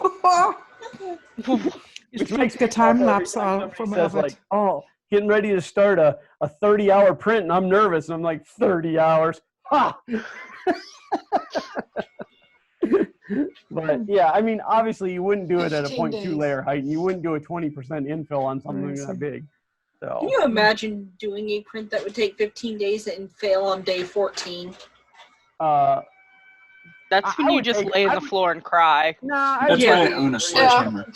Which makes the time lapse from says like, "Oh, getting ready to start a 30-hour print," and I'm nervous. And I'm like, 30 hours. Ha! But yeah, I mean, obviously you wouldn't do it at a 0.2 layer height, and you wouldn't do a 20% infill on something that big. So, can you imagine doing a print that would take 15 days and fail on day 14? That's when you just lay on the floor and cry. That's why I own a sledgehammer.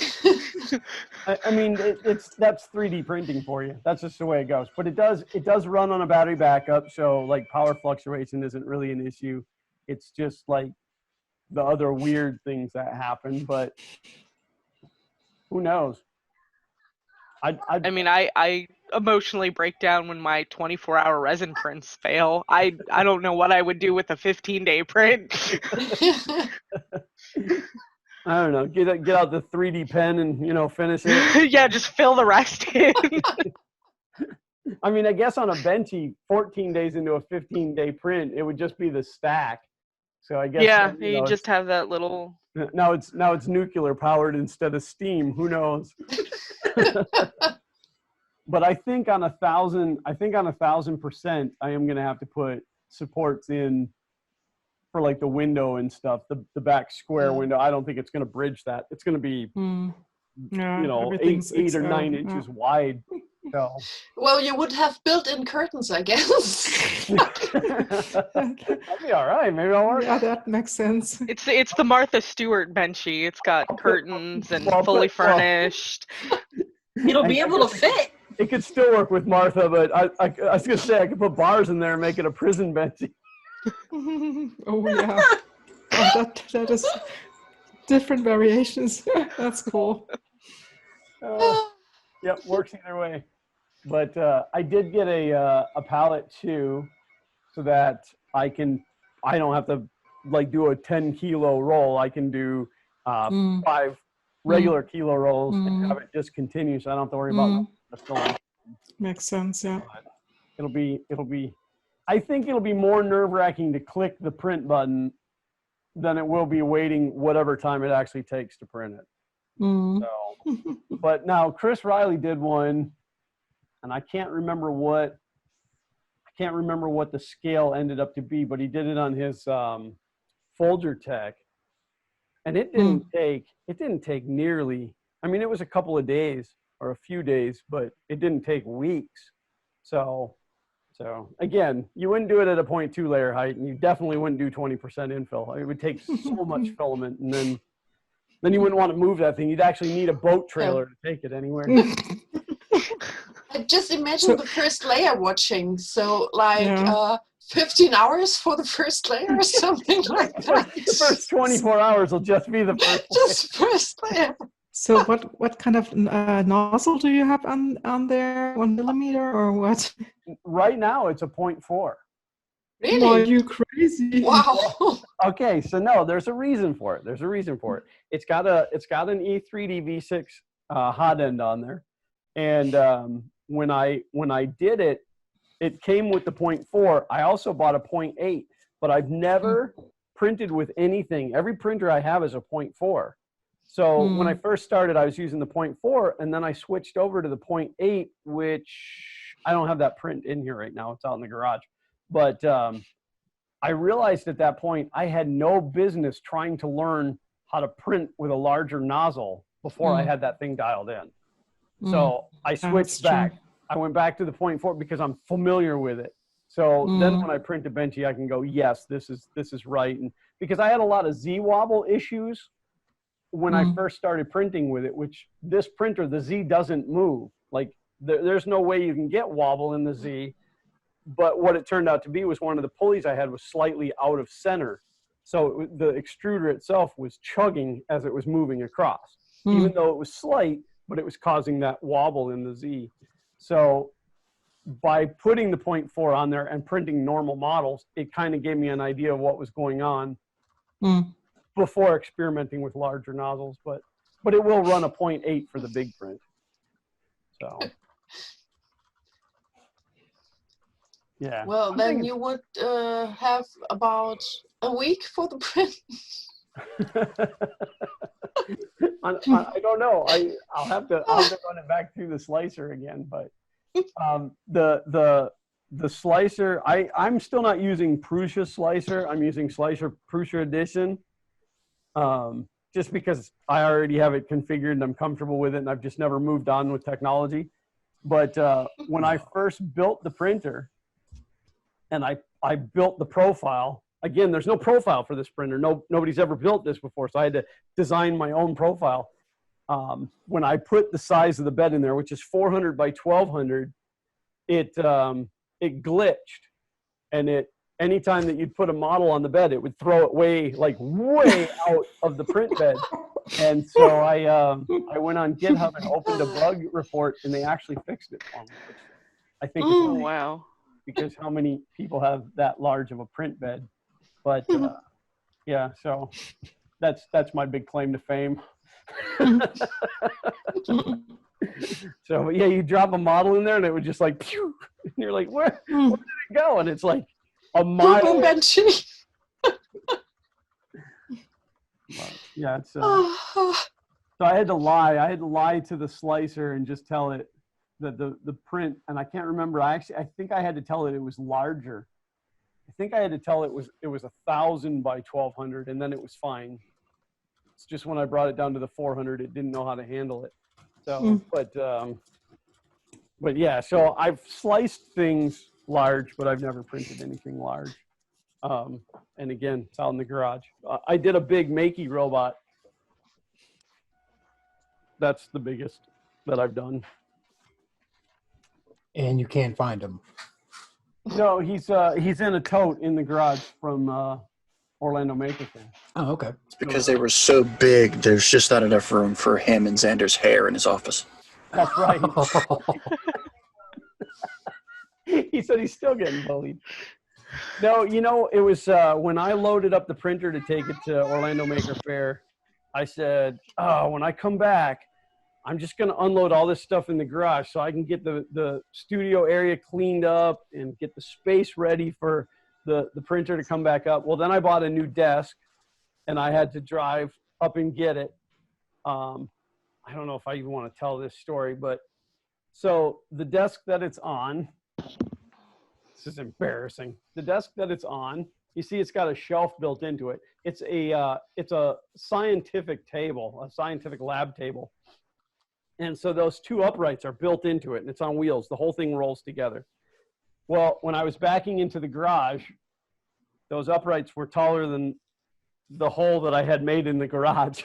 I mean, that's 3D printing for you. That's just the way it goes. But it does run on a battery backup, so like power fluctuation isn't really an issue. It's just like the other weird things that happen. But who knows? I mean, I emotionally break down when my 24-hour resin prints fail. I don't know what I would do with a 15-day print. I don't know. Get out the 3D pen and finish it. Yeah, just fill the rest in. I mean, I guess on a benchy, 14 days into a 15-day print, it would just be the stack. So I guess you just have that little. Now it's nuclear powered instead of steam. Who knows? But I think on 1,000%, I am gonna have to put supports in for like the window and stuff, the back square window. I don't think it's gonna bridge that. It's gonna be 8 or 9 inches wide. So. Well, you would have built-in curtains, I guess. That'd be all right. Maybe I'll work. Yeah, that makes sense. It's the Martha Stewart benchy. It's got curtains and fully furnished. It'll be able to fit. It could still work with Martha, but I was gonna say I could put bars in there and make it a prison benchy. Oh yeah, that is different variations. That's cool. Yep, works either way. But I did get a pallet too, so that I don't have to like do a 10-kilo roll. I can do 5 regular kilo rolls and have it just continue, so I don't have to worry about the storm. Makes sense, yeah. But it'll be. I think it'll be more nerve-wracking to click the print button than it will be waiting whatever time it actually takes to print it. So, but now Chris Riley did one, and I can't remember what the scale ended up to be, but he did it on his Folger Tech, and it didn't take nearly. I mean, it was a couple of days or a few days, but it didn't take weeks. So again, you wouldn't do it at a 0.2 layer height, and you definitely wouldn't do 20% infill. It would take so much filament, and then you wouldn't want to move that thing. You'd actually need a boat trailer to take it anywhere. I just imagine the first layer watching. So like 15 hours for the first layer or something like that. The first 24 hours will just be the first layer. So what kind of nozzle do you have on there? 1 millimeter or what? Right now it's a 0.4. Really? Are you crazy? Wow. Okay, so no, there's a reason for it. It's got an E3D V6 hot end on there, and when I did it, it came with the 0.4. I also bought a 0.8, but I've never printed with anything. Every printer I have is a 0.4. So when I first started, I was using the 0.4, and then I switched over to the 0.8, which I don't have that print in here right now. It's out in the garage. But I realized at that point I had no business trying to learn how to print with a larger nozzle before I had that thing dialed in. So I switched back. I went back to the 0.4 because I'm familiar with it. So then when I print a Benchy, I can go, yes, this is right. And because I had a lot of Z wobble issues when I first started printing with it, which this printer, the Z doesn't move. Like there's no way you can get wobble in the Z. But what it turned out to be was one of the pulleys I had was slightly out of center. So the extruder itself was chugging as it was moving across, even though it was slight, but it was causing that wobble in the Z. So by putting the 0.4 on there and printing normal models, it kind of gave me an idea of what was going on before experimenting with larger nozzles. But it will run a 0.8 for the big print. So. Yeah. Well, then you would have about a week for the print. I don't know. I'll have to run it back through the slicer again. But the slicer, I'm still not using Prusa slicer. I'm using Slicer Prusa Edition. Just because I already have it configured and I'm comfortable with it, and I've just never moved on with technology. But when I first built the printer, and I built the profile. Again, there's no profile for this printer. Nobody's ever built this before, so I had to design my own profile. When I put the size of the bed in there, which is 400 by 1200, it glitched, and anytime that you'd put a model on the bed, it would throw it way out of the print bed. And so I went on GitHub and opened a bug report, and they actually fixed it for me. I think. Oh, wow. Because how many people have that large of a print bed? But yeah, so that's my big claim to fame. So yeah, you drop a model in there and it would just like pew, and you're like, where did it go? And it's like a mile. Yeah, it's so I had to lie to the slicer and just tell it that the print, and I can't remember. I think I had to tell it was larger. I think I had to tell it was 1,000 by 1,200, and then it was fine. It's just when I brought it down to the 400, it didn't know how to handle it. So, but yeah. So I've sliced things large, but I've never printed anything large. And again, it's out in the garage. I did a big Makey robot. That's the biggest that I've done. And you can't find him. No, he's in a tote in the garage from Orlando Maker Fair. Oh, okay. It's because they were so big, there's just not enough room for him and Xander's hair in his office. That's right. He said he's still getting bullied. No, it was when I loaded up the printer to take it to Orlando Maker Fair, I said, oh, when I come back, I'm just going to unload all this stuff in the garage so I can get the studio area cleaned up and get the space ready for the printer to come back up. Well, then I bought a new desk, and I had to drive up and get it. I don't know if I even want to tell this story, but so the desk that it's on, this is embarrassing. The desk that it's on, you see it's got a shelf built into it. It's a scientific table, a scientific lab table. And so those two uprights are built into it, and it's on wheels. The whole thing rolls together. Well, when I was backing into the garage, those uprights were taller than the hole that I had made in the garage.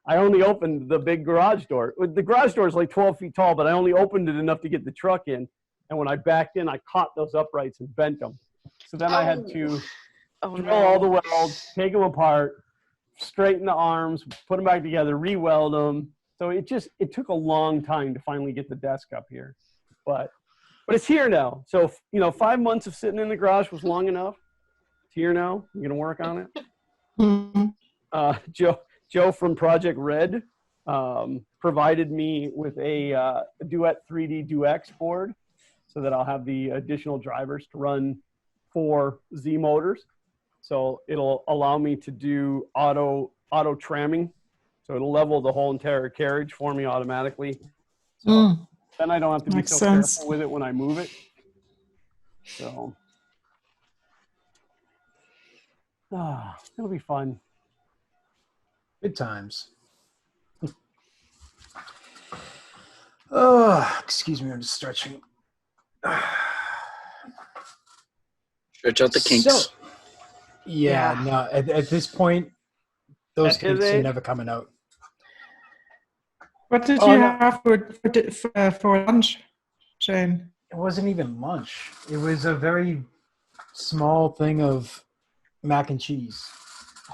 I only opened the big garage door. The garage door is like 12 feet tall, but I only opened it enough to get the truck in. And when I backed in, I caught those uprights and bent them. So then I had to drill all the welds, take them apart, straighten the arms, put them back together, re-weld them. So it took a long time to finally get the desk up here. But But it's here now. So, 5 months of sitting in the garage was long enough. It's here now. I'm going to work on it. Joe from Project Red provided me with a Duet 3D DuX board so that I'll have the additional drivers to run 4 Z motors. So it'll allow me to do auto tramming. So it'll level the whole entire carriage for me automatically. So then I don't have to be so careful with it when I move it. So it'll be fun. Good times. Oh, excuse me, I'm just stretching. Stretch out the kinks. So, no, at this point, those kinks are never coming out. What did you have for lunch, Shane? It wasn't even lunch. It was a very small thing of mac and cheese.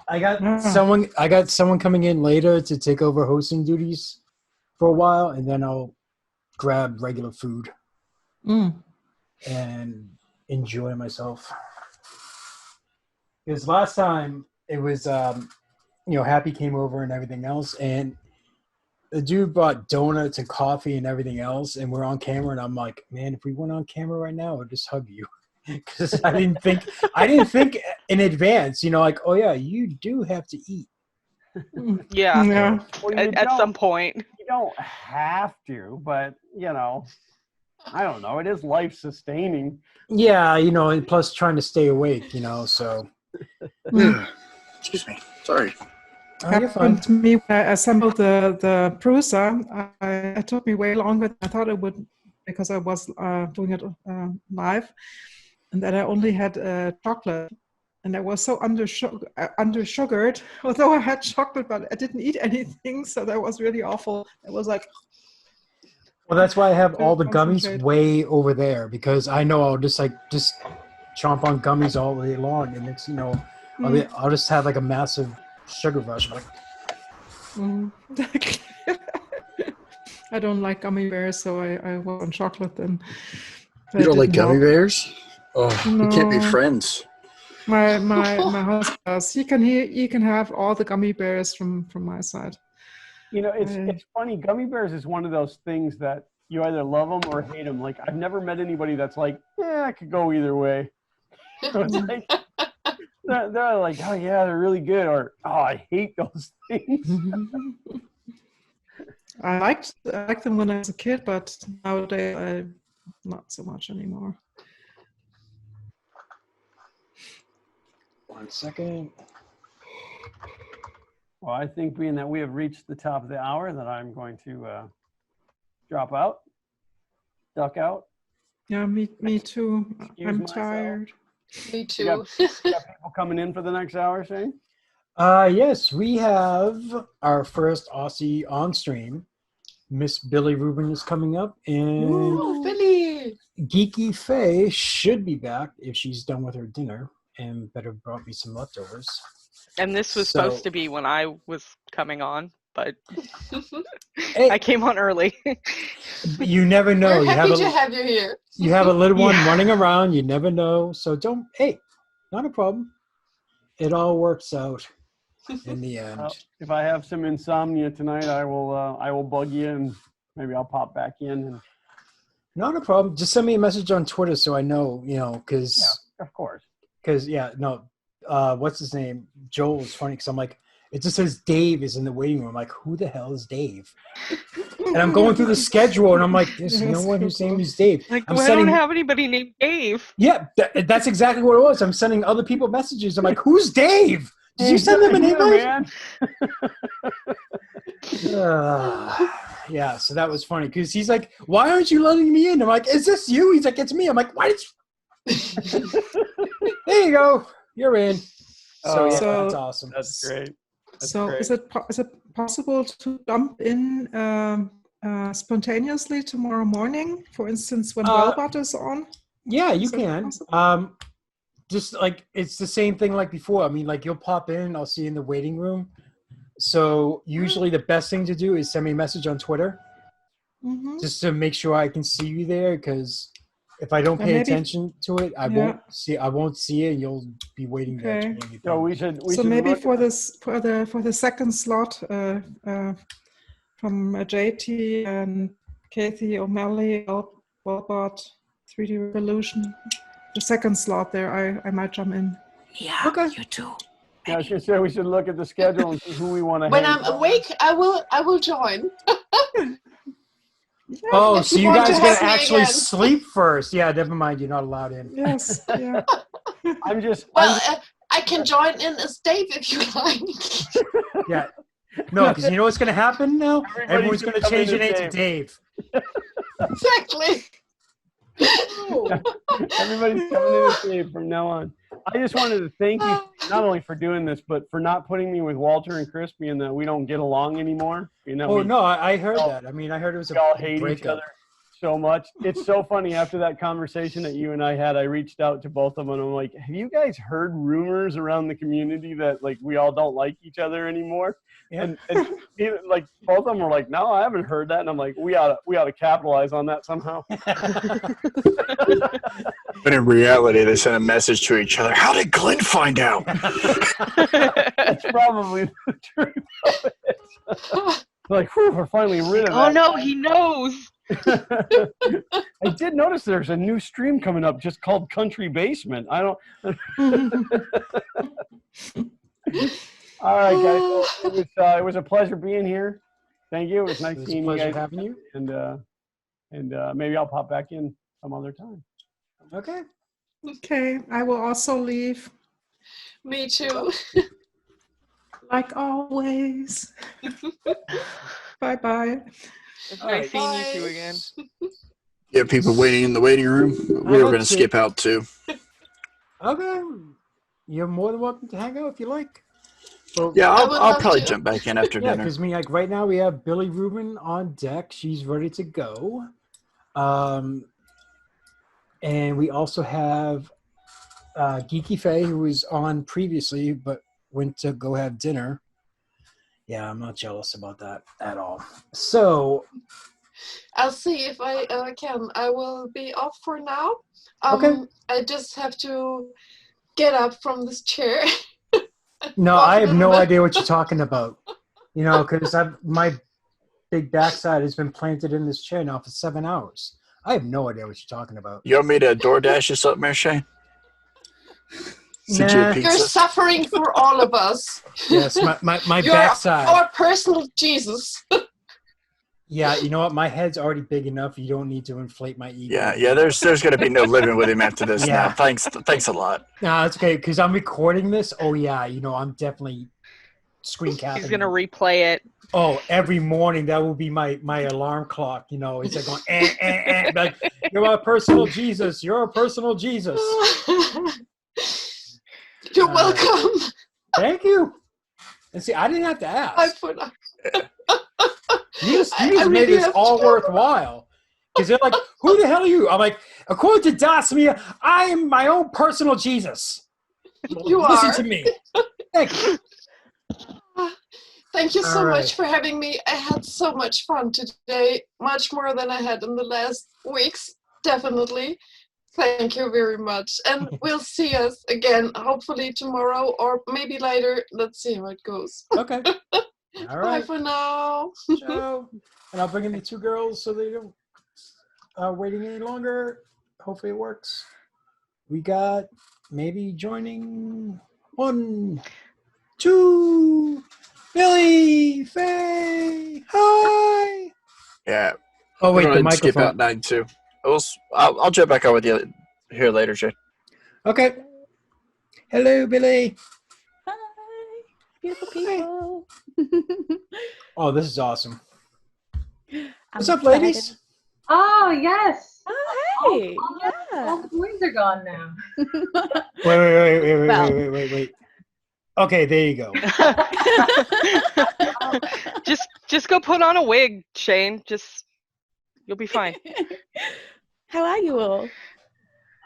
I got someone coming in later to take over hosting duties for a while, and then I'll grab regular food and enjoy myself. Because last time it was, Happy came over and everything else, and the dude brought donuts and coffee and everything else, and we're on camera, and I'm like, man, if we went on camera right now, I'd just hug you. Because I didn't think in advance, like, oh yeah, you do have to eat. Yeah. Well, at some point. You don't have to, but I don't know. It is life sustaining. Yeah, and plus trying to stay awake, so. Excuse me. Sorry. You're fine. To me, when I assembled the Prusa, it took me way longer than I thought it would because I was doing it live. And then I only had chocolate, and I was so undersugared. Although I had chocolate, but I didn't eat anything, so that was really awful. It was like. Well, that's why I have all the gummies way over there, because I know I'll just chomp on gummies all day long, and it's I'll just have like a massive sugar rush. I don't like gummy bears, so I was on chocolate then. You don't like gummy bears? Oh, no. We can't be friends. My husband does. He can have all the gummy bears from my side. It's funny. Gummy bears is one of those things that you either love them or hate them. Like, I've never met anybody that's like, I could go either way. It's like, they're like, oh yeah, they're really good, or oh, I hate those things. I liked them when I was a kid, but nowadays not so much anymore. 1 second. Well, I think being that we have reached the top of the hour, that I'm going to drop out, duck out. Yeah, me too. I'm tired. Me too. You got people coming in for the next hour, Shane? Yes, we have our first Aussie on stream. Miss Billie Ruben is coming up, and Ooh, Billie! Geeky Faye should be back if she's done with her dinner, and better brought me some leftovers. And this was supposed to be when I was coming on, but I came on early. You never know. We're happy to have you here. You have a little one running around. You never know. So not a problem. It all works out in the end. If I have some insomnia tonight, I will bug you, and maybe I'll pop back in. And not a problem. Just send me a message on Twitter so I know, because of course. Because what's his name? Joel is funny because I'm like, it just says Dave is in the waiting room. I'm like, who the hell is Dave? And I'm going through the schedule, and I'm like, there's no one whose name is Dave. Like, I don't have anybody named Dave. Yeah, that's exactly what it was. I'm sending other people messages. I'm like, who's Dave? Did you send them an invite? Yeah, so that was funny because he's like, why aren't you letting me in? I'm like, is this you? He's like, it's me. I'm like, why did you? There you go. You're in. So that's awesome. That's great. Is it possible to jump in spontaneously tomorrow morning, for instance, when Wellbot is on? Yeah, you can. Just like it's the same thing like before. I mean, like you'll pop in, I'll see you in the waiting room. So usually the best thing to do is send me a message on Twitter, just to make sure I can see you there, because If I don't pay maybe- attention to it, I Yeah. won't see it. You'll be waiting there. Okay. 20 So we should maybe look for at this for the second slot from JT and Kathy O'Malley, Wellbot, 3D Revolution. The second slot there, I might jump in. Yeah, Okay. you too. Yeah, I was gonna say we should look at the schedule and see who we want to. When I'm awake, I will join. Oh, If so you you want to guys gonna have me actually again. sleep first? Yeah, never mind. You're not allowed in. Yes, yeah. I'm just. Well, I can join in as Dave if you like. Yeah. No, because you know what's gonna happen now? Everyone's gonna gonna come change in their as name to Dave. Exactly. Everybody's coming in as Dave from now on. I just wanted to thank you not only for doing this, but for not putting me with Walter and Crispy and that we don't get along anymore. You know. Oh we no, I heard that. I mean, I heard it was a all hate each breakup. other so much. It's so funny. After that conversation that you and I had, I reached out to both of them and I'm like, have you guys heard rumors around the community that like we all don't like each other anymore? Yeah. And like both of them were like, no, I haven't heard that. And I'm like, we ought to capitalize on that somehow. But in reality, they sent a message to each other. How did Glenn find out? That's probably the truth of it. Like, whew, we're finally rid of that. Oh no, he knows. I did notice there's a new stream coming up just called Country Basement. I don't. All right, guys. It was a pleasure being here. Thank you. It was nice seeing you guys. Having you. And maybe I'll pop back in some other time. Okay. Okay, I will also leave. Me too. Like always. Bye-bye. It's nice seeing you two again. You have people waiting in the waiting room. We were going to skip out too. Okay. You're more than welcome to hang out if you like. So, Yeah, I'll probably jump back in after yeah, dinner. because like right now we have Billie Ruben on deck. She's ready to go. And we also have Geeky Faye, who was on previously but went to go have dinner. Yeah, I'm not jealous about that at all. So I'll see if I can. I will be off for now. Okay. I just have to get up from this chair. no, I have no idea what you're talking about. You know, because my big backside has been planted in this chair now for 7 hours. I have no idea what you're talking about. You want me to DoorDash you something, Mary Shane? Nah. You're suffering for all of us. Yes, my You're backside. our personal Jesus. Yeah, you know what? My head's already big enough. You don't need to inflate my ego. Yeah. There's going to be no living with him after this. Yeah. Now, thanks a lot. No, it's okay because I'm recording this. Oh yeah, you know I'm definitely screen capping. He's gonna replay it. Oh, every morning that will be my alarm clock. You know, it's like going like you're a personal Jesus. You're a personal Jesus. You're welcome. Thank you. And see, I didn't have to ask. I put up. You just made this all worthwhile. Because they're like, who the hell are you? I'm like, according to Dasmia, I am my own personal Jesus. You Listen are. to me. Thank you. Thank you so All right. much for having me. I had so much fun today, much more than I had in the last weeks, definitely. Thank you very much. And we'll see us again, hopefully tomorrow or maybe later. Let's see how it goes. Okay. All right. Bye for now. Ciao. And I'll bring in the two girls so they don't waiting any longer. Hopefully it works. We got maybe joining 1, 2, Billie Faye. Hi. Yeah. Oh wait, the Skip microphone. out 9 too. I'll jump back on with you here later, Jay. Okay. Hello, Billie. Hi, beautiful people. Oh, this is awesome. What's I'm up, ladies? excited. Oh, yes. Oh, hey. All the boys are gone now. Wait. Okay, there you go. Just go put on a wig, Shane. You'll be fine. How are you all?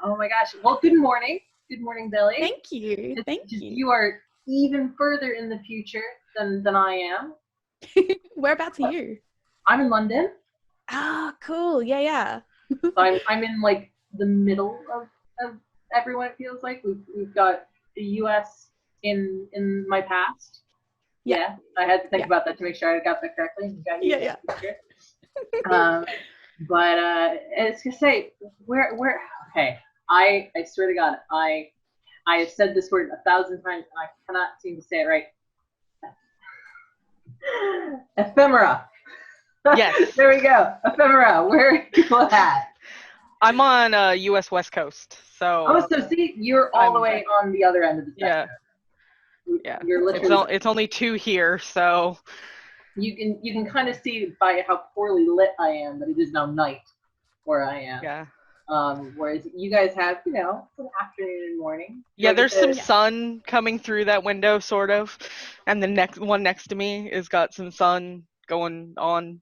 Oh my gosh. Well, good morning. Good morning, Billie. Thank you. Thank you. You are even further in the future than I am. Whereabouts are you? I'm in London. Ah, cool. Yeah. So I'm in like the middle of everyone. It feels like we've got the U.S. in my past. Yeah, I had to think about that to make sure I got that correctly. Yeah. But it's to say, where? Okay, I swear to God, I have said this word 1,000 times and I cannot seem to say it right. Ephemera. Yes. There we go. Ephemera. Where are you at? I'm on U.S. West Coast, so. Oh, so see, you're all the way on the other end of the spectrum. Yeah. You're literally. It's only 2 here, so. You can kind of see by how poorly lit I am that it is now night where I am. Yeah. Whereas you guys have, some afternoon and morning. Yeah, there's some sun coming through that window, sort of, and the next one next to me has got some sun going on.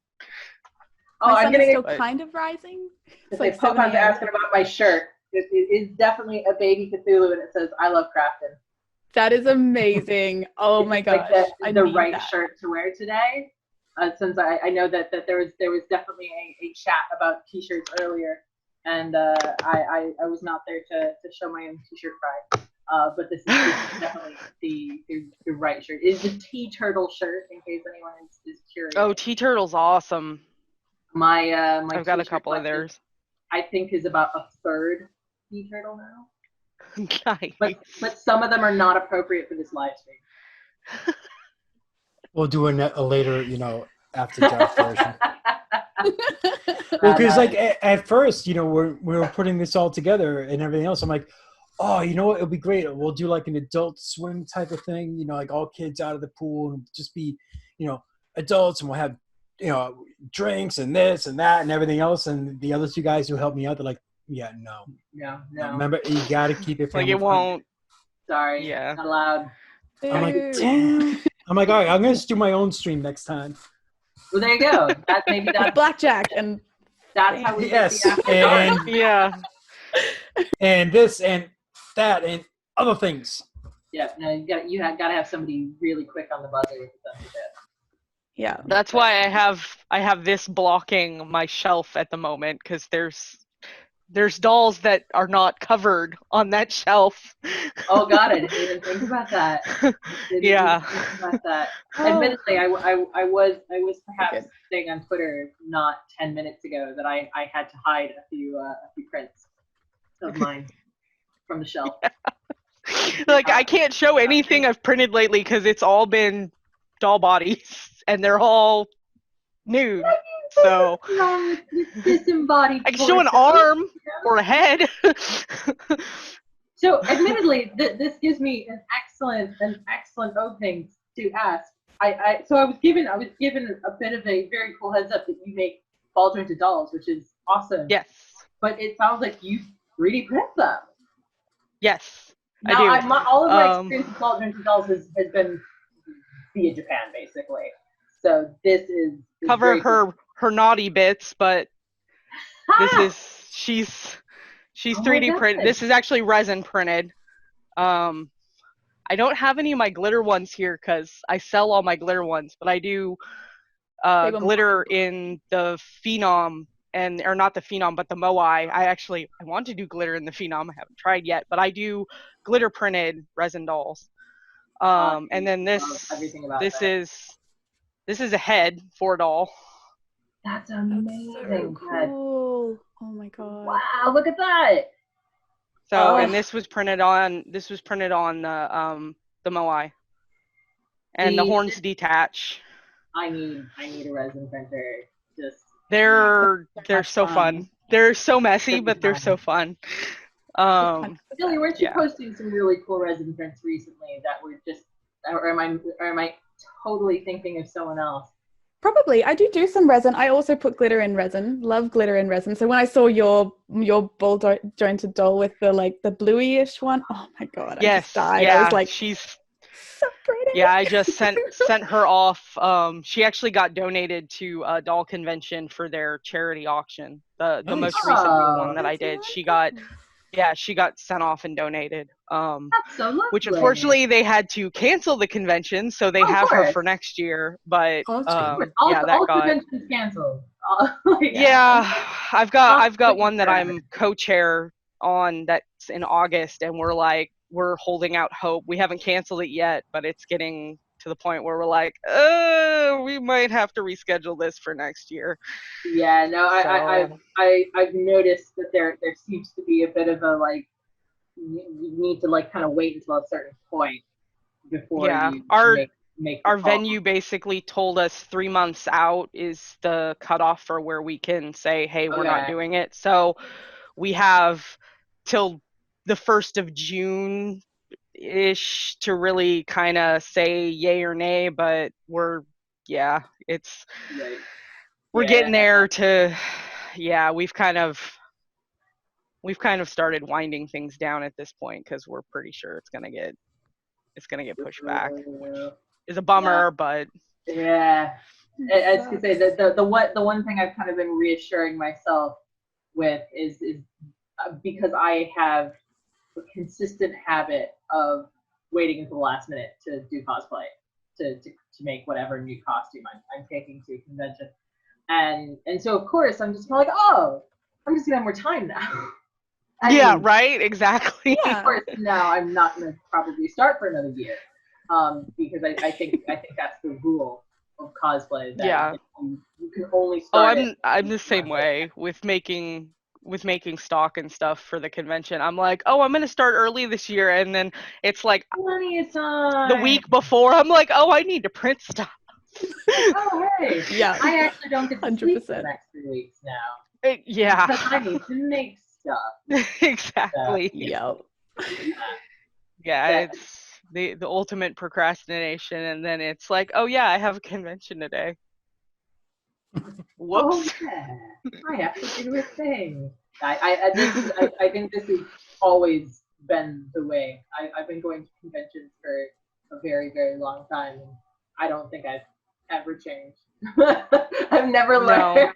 Oh, my sun is still kind of rising. It's like Popeye's asking about my shirt. It is definitely a baby Cthulhu, and it says "I love crafting." That is amazing. Oh my gosh, like the right shirt to wear today. Since I know that there was definitely a chat about t-shirts earlier, and I was not there to show my own t-shirt pride. But this is definitely the right shirt. It is the tea turtle shirt, in case anyone is curious. Oh, tea turtle's awesome. My I've got a couple of theirs. I think is about a third tea turtle now. Nice. But some of them are not appropriate for this live stream. We'll do a later, after dark version. Well, because at first, we were putting this all together and everything else. I'm like, oh, you know what? It'll be great. We'll do like an adult swim type of thing. Like all kids out of the pool and just be, adults, and we'll have, drinks and this and that and everything else. And the other 2 guys who helped me out, they're like, yeah, no. Remember, you got to keep it. Like it won't. Sorry. Yeah. Not allowed. I'm like, damn. I'm like, all right, I'm gonna just do my own stream next time. Well, there you go. Maybe that's blackjack, and that's how we. Yes, and yeah, and this and that and other things. Yeah, no, you gotta have somebody really quick on the buzzer with the bit. Yeah, that's why I have this blocking my shelf at the moment, because there's dolls that are not covered on that shelf. Oh God, I didn't even think about that. Admittedly, I was perhaps saying on Twitter not 10 minutes ago that I had to hide a few prints of mine from the shelf. Like I can't show anything I've printed lately because it's all been doll bodies and they're all nude. So disembodied. I can show an arm or a head. So, admittedly, this gives me an excellent opening to ask. I was given a bit of a very cool heads up that you make ball jointed dolls, which is awesome. Yes. But it sounds like you 3D print them. Yes, now, I do. All of my experience with ball jointed dolls has been via Japan, basically. So this is cover her naughty bits, but she's 3D printed. This is actually resin printed. I don't have any of my glitter ones here because I sell all my glitter ones, but I do glitter in the Phenom, or not the Phenom, but the Moai. I want to do glitter in the Phenom. I haven't tried yet, but I do glitter printed resin dolls. And then this is a head for a doll. That's amazing. So cool. Oh my god. Wow, look at that. So and this was printed on the Moai. And the horns detach. I need a resin printer. They're so fun. They're so messy, but they're so fun. Billie, weren't you posting some really cool resin prints recently that were just, or am I totally thinking of someone else? Probably. I do some resin. I also put glitter in resin. Love glitter in resin. So when I saw your ball jointed doll with the bluey-ish one, oh my god, I just died. Yeah, I was like, she's so pretty. Yeah, I just sent her off. She actually got donated to a doll convention for their charity auction. The most recent one that I did. She got sent off and donated. That's so lovely. Which unfortunately they had to cancel the convention, so they have her for next year. But all conventions canceled. Yeah, I've got one that I'm co-chair on that's in August, and we're holding out hope. We haven't canceled it yet, but it's getting to the point where we're like, oh, we might have to reschedule this for next year. Yeah, no, I've noticed that there seems to be a bit of a like, you need to like kind of wait until a certain point before you make our venue basically told us 3 months out is the cutoff for where we can say, hey, we're not doing it. So we have till the 1st of June ish to really kind of say yay or nay, but we're getting there to we've kind of started winding things down at this point because we're pretty sure it's gonna get pushed back, which is a bummer, but I was gonna say the one thing I've kind of been reassuring myself with is because I have a consistent habit of waiting until the last minute to do cosplay, to make whatever new costume I'm taking to a convention, and so of course I'm just kind of like, oh, I'm just gonna have more time now. Right, exactly. Of course, now I'm not going to probably start for another year, because I think that's the rule of cosplay. That you can only start. I'm the same way with making stock and stuff for the convention. I'm like, oh, I'm going to start early this year, and then it's like plenty of time. The week before, I'm like, oh, I need to print stuff. Oh, hey, I actually don't get to sleep for the next 3 weeks now. Because I need to make stuff. Exactly. So, it's the ultimate procrastination, and then it's like, oh yeah, I have a convention today. Whoops. I have to do a thing. I think this has always been the way. I've been going to conventions for a very, very long time, and I don't think I've ever changed. I've never learned.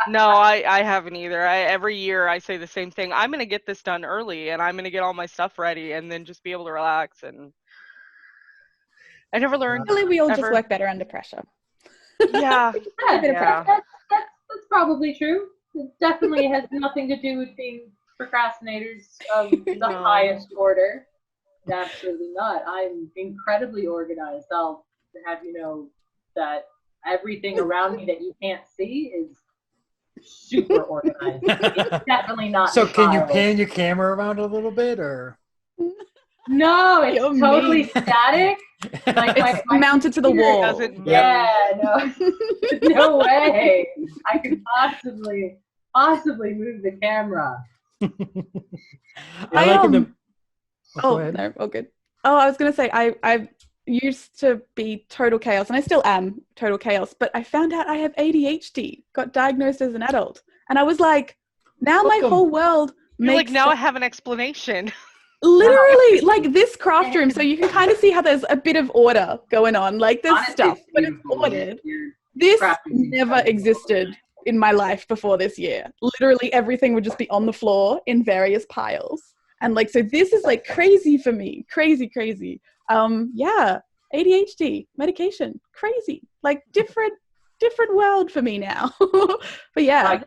No, I haven't either. Every year I say the same thing. I'm going to get this done early, and I'm going to get all my stuff ready, and then just be able to relax. And I never learned. Really, we all just work better under pressure. That's probably true. It definitely has nothing to do with being procrastinators of the highest order. Absolutely not. I'm incredibly organized. I'll have you know that everything around me that you can't see is super organized. It's definitely not. So can you pan your camera around a little bit, or? No, it's totally static. It's mounted to the wall. No way. I could possibly move the camera. Good. Oh, I was gonna say I used to be total chaos, and I still am total chaos, but I found out I have ADHD, got diagnosed as an adult, and I was like, now my whole world makes now I have an explanation. Literally, like this craft room, so you can kind of see how there's a bit of order going on, like there's stuff, but it's ordered. This never existed in my life before this year. Literally everything would just be on the floor in various piles, and like, so this is like crazy for me, crazy. ADHD medication, crazy, like different world for me now. But I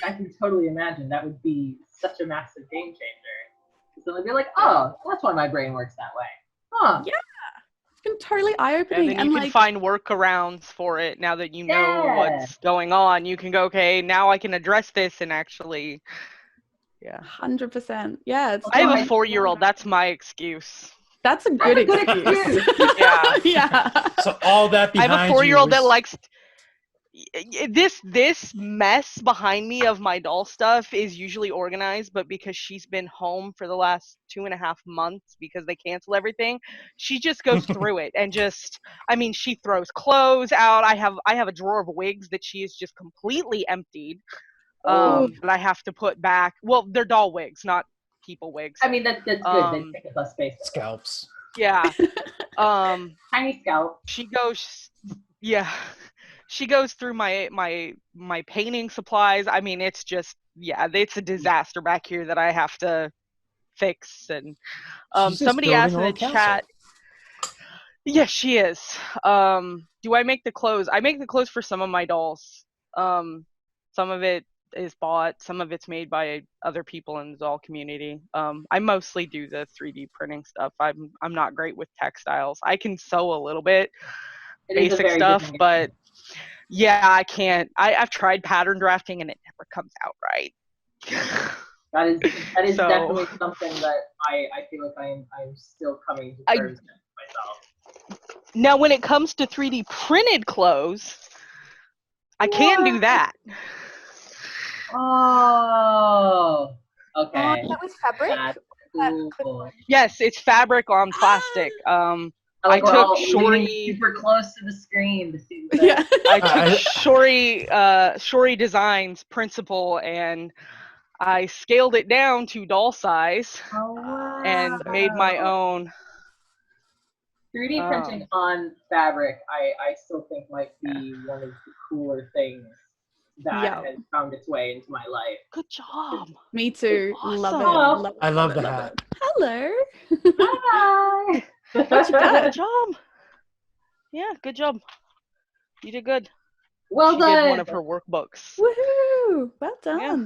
can totally imagine that would be such a massive game changer. So they'd be like, oh, that's why my brain works that way. Huh? Yeah, it's been totally eye-opening. And then you can find workarounds for it now that you know what's going on. You can go, okay, now I can address this and actually, 100%. Yeah, I have a 4-year-old. That's my excuse. That's a good excuse. So all that behind I have a 4-year-old that likes this mess behind me of my doll stuff is usually organized, but because she's been home for the last 2.5 months because they cancel everything, she just goes through it and she throws clothes out. I have a drawer of wigs that she is just completely emptied. That I have to put back. Well, they're doll wigs, not people wigs. I mean, that's good. They take up less space. Scalps. Yeah. Tiny scalp. She goes through my painting supplies. I mean, it's just it's a disaster back here that I have to fix. And She's just somebody building asked her in own the castle. chat. Yes, she is. Do I make the clothes? I make the clothes for some of my dolls. Some of it is bought, some of it's made by other people in the doll community. I mostly do the 3D printing stuff. I'm not great with textiles. I can sew a little bit, basic stuff, but yeah, I can't. I've tried pattern drafting and it never comes out right. That is definitely something that I feel like I'm still coming to terms with myself. Now, when it comes to 3D printed clothes, I can do that. Oh, okay. That was fabric? Cool. Yes, it's fabric on plastic. Like I took Shori super close to the screen to see. Yeah. I took Shori Designs principle and I scaled it down to doll size and made my own. 3D printing on fabric, I still think might be one of the cooler things that has found its way into my life. Good job. Me too. Awesome. Love it. I love the hat. Hello. Hi. Good job. Yeah, good job. You did good. Well she done. Did one of her workbooks. Woohoo! Well done. Yeah.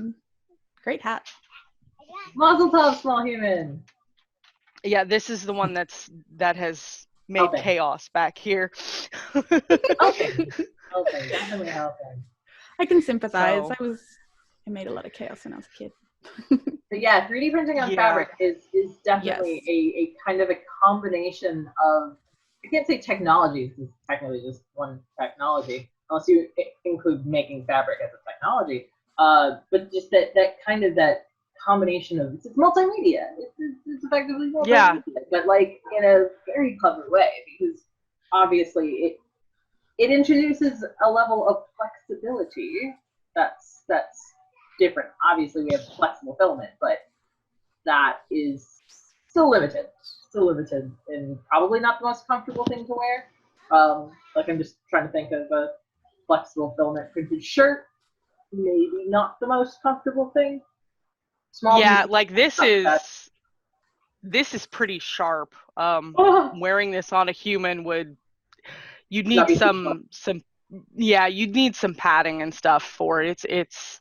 Great hat. Mazel tov, small human. Yeah, this is the one that has made chaos back here. Okay, definitely helping. I can sympathize. So, I made a lot of chaos when I was a kid. But yeah, 3D printing on fabric is definitely a kind of a combination of, I can't say technology, it's technically just one technology, unless you include making fabric as a technology. But just that kind of that combination of, it's multimedia. It's effectively multimedia, but like in a very clever way, because obviously it introduces a level of flexibility that's different. Obviously, we have flexible filament, but that is still limited. And probably not the most comfortable thing to wear. Like I'm just trying to think of a flexible filament printed shirt. Maybe not the most comfortable thing. Like this is pretty sharp. Wearing this on a human you'd need you'd need some padding and stuff for it. It's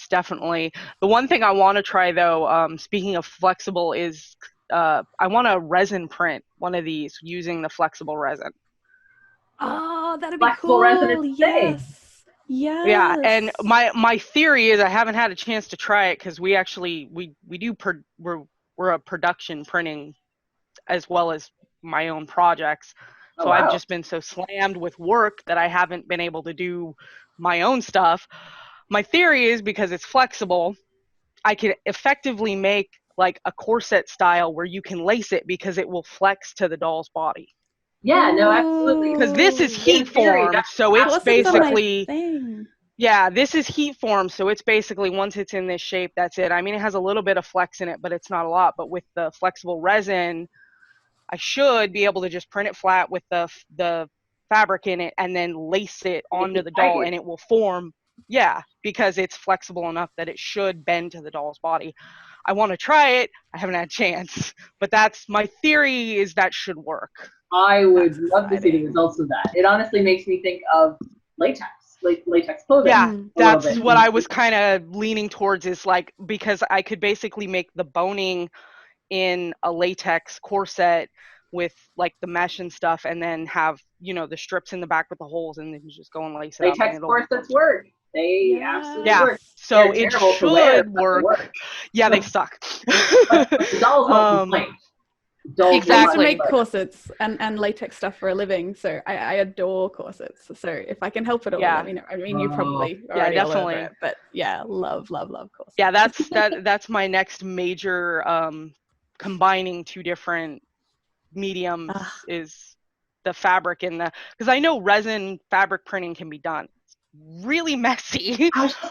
definitely the one thing I want to try though. Speaking of flexible, is I want to resin print one of these using the flexible resin. Oh, that'd be flexible cool. resin. Yes. Yes. Yeah, and my theory is I haven't had a chance to try it because we're a production printing as well as my own projects. So I've just been so slammed with work that I haven't been able to do my own stuff. My theory is because it's flexible, I can effectively make like a corset style where you can lace it because it will flex to the doll's body. Yeah, no, absolutely. Because this is heat formed, so it's basically this is heat formed, so it's basically once it's in this shape, that's it. I mean, it has a little bit of flex in it, but it's not a lot. But with the flexible resin, I should be able to just print it flat with the fabric in it and then lace it onto the doll, and it will form. Yeah, because it's flexible enough that it should bend to the doll's body. I want to try it. I haven't had a chance, but that's my theory is that should work. I would love to see the results of that. It honestly makes me think of latex clothing. Yeah, that's what I was kind of leaning towards is like, because I could basically make the boning in a latex corset with like the mesh and stuff and then have, the strips in the back with the holes and then just go and lace it up. Latex corsets work. They absolutely work. So it should work. Yeah, they suck. The dolls won't complain. Exactly. I used to make corsets and latex stuff for a living, so I adore corsets. So if I can help at all, let me know. I mean, you probably already definitely. All over it, but yeah, love corsets. Yeah, that's my next major combining two different mediums is the fabric and because I know resin fabric printing can be done. It's really messy,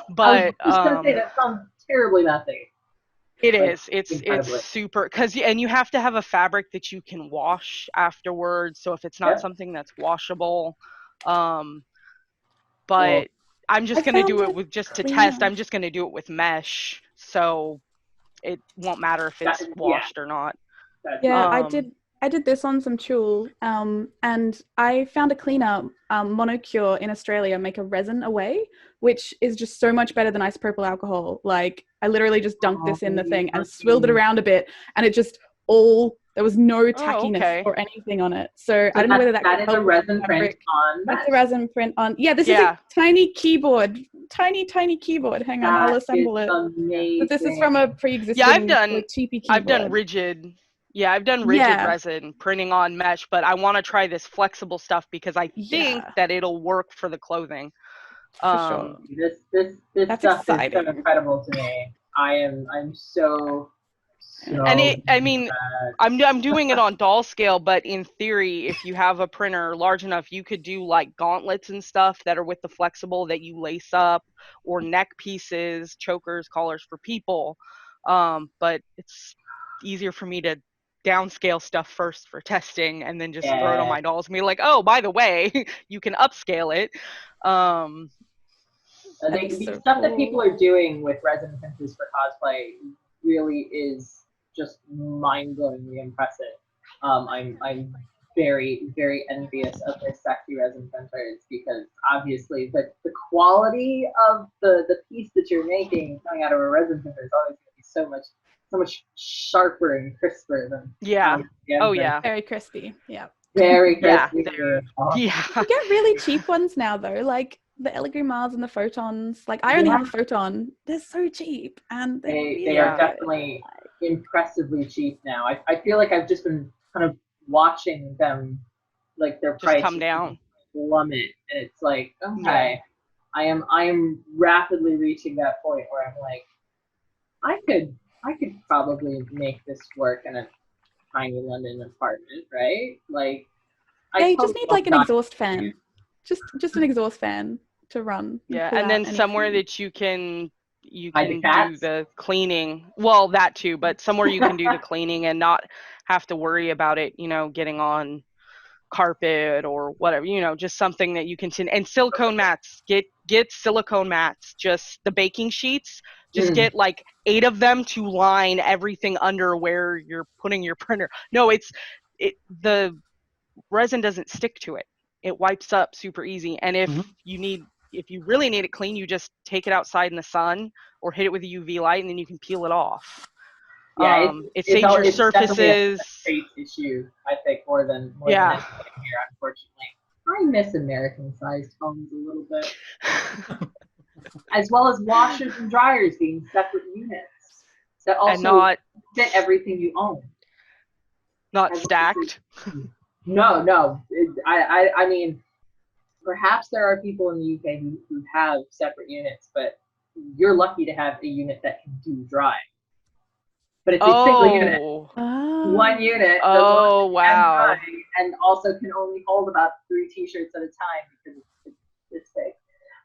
but I was just gonna say that sounds terribly messy. It is. It's super and you have to have a fabric that you can wash afterwards. So if it's not something that's washable, but I'm just gonna do it with to test. I'm just gonna do it with mesh. So it won't matter if it's washed or not. Yeah, I did this on some tulle, and I found a cleaner, Monocure in Australia, make a resin away, which is just so much better than isopropyl alcohol. Like, I literally just dunked this in the thing and swilled it around a bit, and it just there was no tackiness or anything on it. So I don't know whether that is a resin print on. That's a resin print on. Yeah, this is a tiny keyboard, tiny keyboard. Hang on, I'll assemble it. Amazing. But this is from a pre-existing. Yeah, I've done cheapy keyboard. I've done rigid. Yeah, I've done rigid resin printing on mesh, but I want to try this flexible stuff because I think that it'll work for the clothing. For sure. This stuff exciting. Is so incredible to me. I'm so and I mean, I'm doing it on doll scale, but in theory, if you have a printer large enough, you could do like gauntlets and stuff that are with the flexible that you lace up, or neck pieces, chokers, collars for people. But it's easier for me to downscale stuff first for testing and then just throw it on my dolls and be like, oh, by the way, you can upscale it. The stuff that people are doing with resin printers for cosplay really is just mind-blowingly impressive. I'm very, very envious of their sexy resin printers because obviously the quality of the piece that you're making coming out of a resin printer is always going to be so much sharper and crisper than very crispy. Very crispy. You get really cheap ones now though, like the Elegrimars and the Photons. Like I only have a Photon. They're so cheap, and they are definitely impressively cheap now. I feel like I've just been kind of watching them, like their price come down, plummet, and it's like, okay, I am rapidly reaching that point where I'm like, I could probably make this work in a tiny London apartment, right? Like, you just need like an exhaust fan, just an exhaust fan to run. Yeah, and then somewhere that you can do the cleaning. Well, that too, but somewhere you can do the cleaning and not have to worry about it, getting on carpet or whatever, just something that you can and silicone mats. Get silicone mats, just the baking sheets. Just get like 8 of them to line everything under where you're putting your printer. No, the resin doesn't stick to it. It wipes up super easy. And if you really need it clean, you just take it outside in the sun or hit it with a UV light, and then you can peel it off. Yeah, it saves your surfaces. It's a issue, I think, more than anything here, unfortunately. I miss American-sized homes a little bit. As well as washers and dryers being separate units that also fit everything you own. Not stacked. No. I mean, perhaps there are people in the UK who have separate units, but you're lucky to have a unit that can do dry. But it's a single unit. One unit. Oh, wow. And also can only hold about 3 t-shirts at a time because it's big.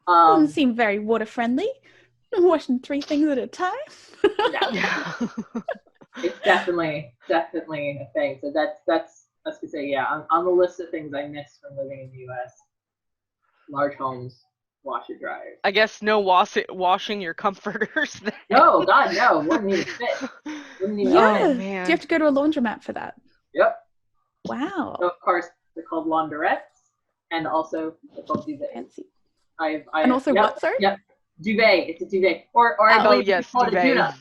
Doesn't seem very water friendly. Washing 3 things at a time. It's definitely a thing. So that's to say, on the list of things I miss from living in the US. Large homes, washer dryers. I guess no washing your comforters there. No, God, no. Wouldn't even fit. Man. Do you have to go to a laundromat for that? Yep. Wow. So of course, they're called laundrettes, and also they're called duvets. Fancy. And also what, sorry? Yep. Duvet. It's a duvet. Or I believe yes, call it a Duna.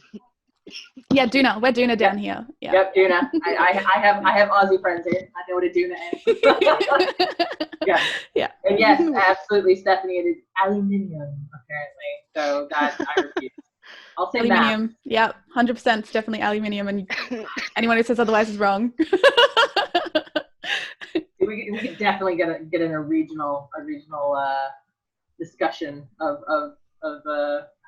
Yeah, Duna. We're Duna down here. Yeah. Yep, Duna. I have Aussie friends here. I know what a Duna is. Yeah. And yes, absolutely, Stephanie. It is aluminium, apparently. So that I refuse. I'll say aluminium. Yep, 100%. It's definitely aluminium, and anyone who says otherwise is wrong. We could definitely get in a regional discussion of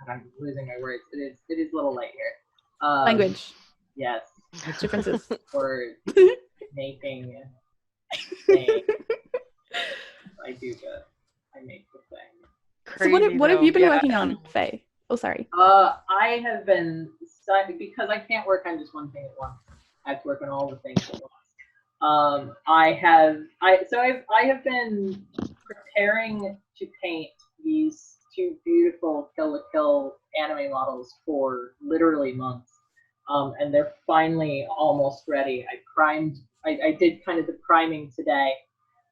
I'm losing my words. It is a little late here. Language. Yes. Differences. Words. Making. Saying. I make the thing. Crazy, so what have you been working on, Faye? Oh, sorry. I have been because I can't work on just one thing at once. I have to work on all the things at once. I have been preparing to paint these 2 beautiful Kill la Kill anime models for literally months. and they're finally almost ready. I did kind of the priming today,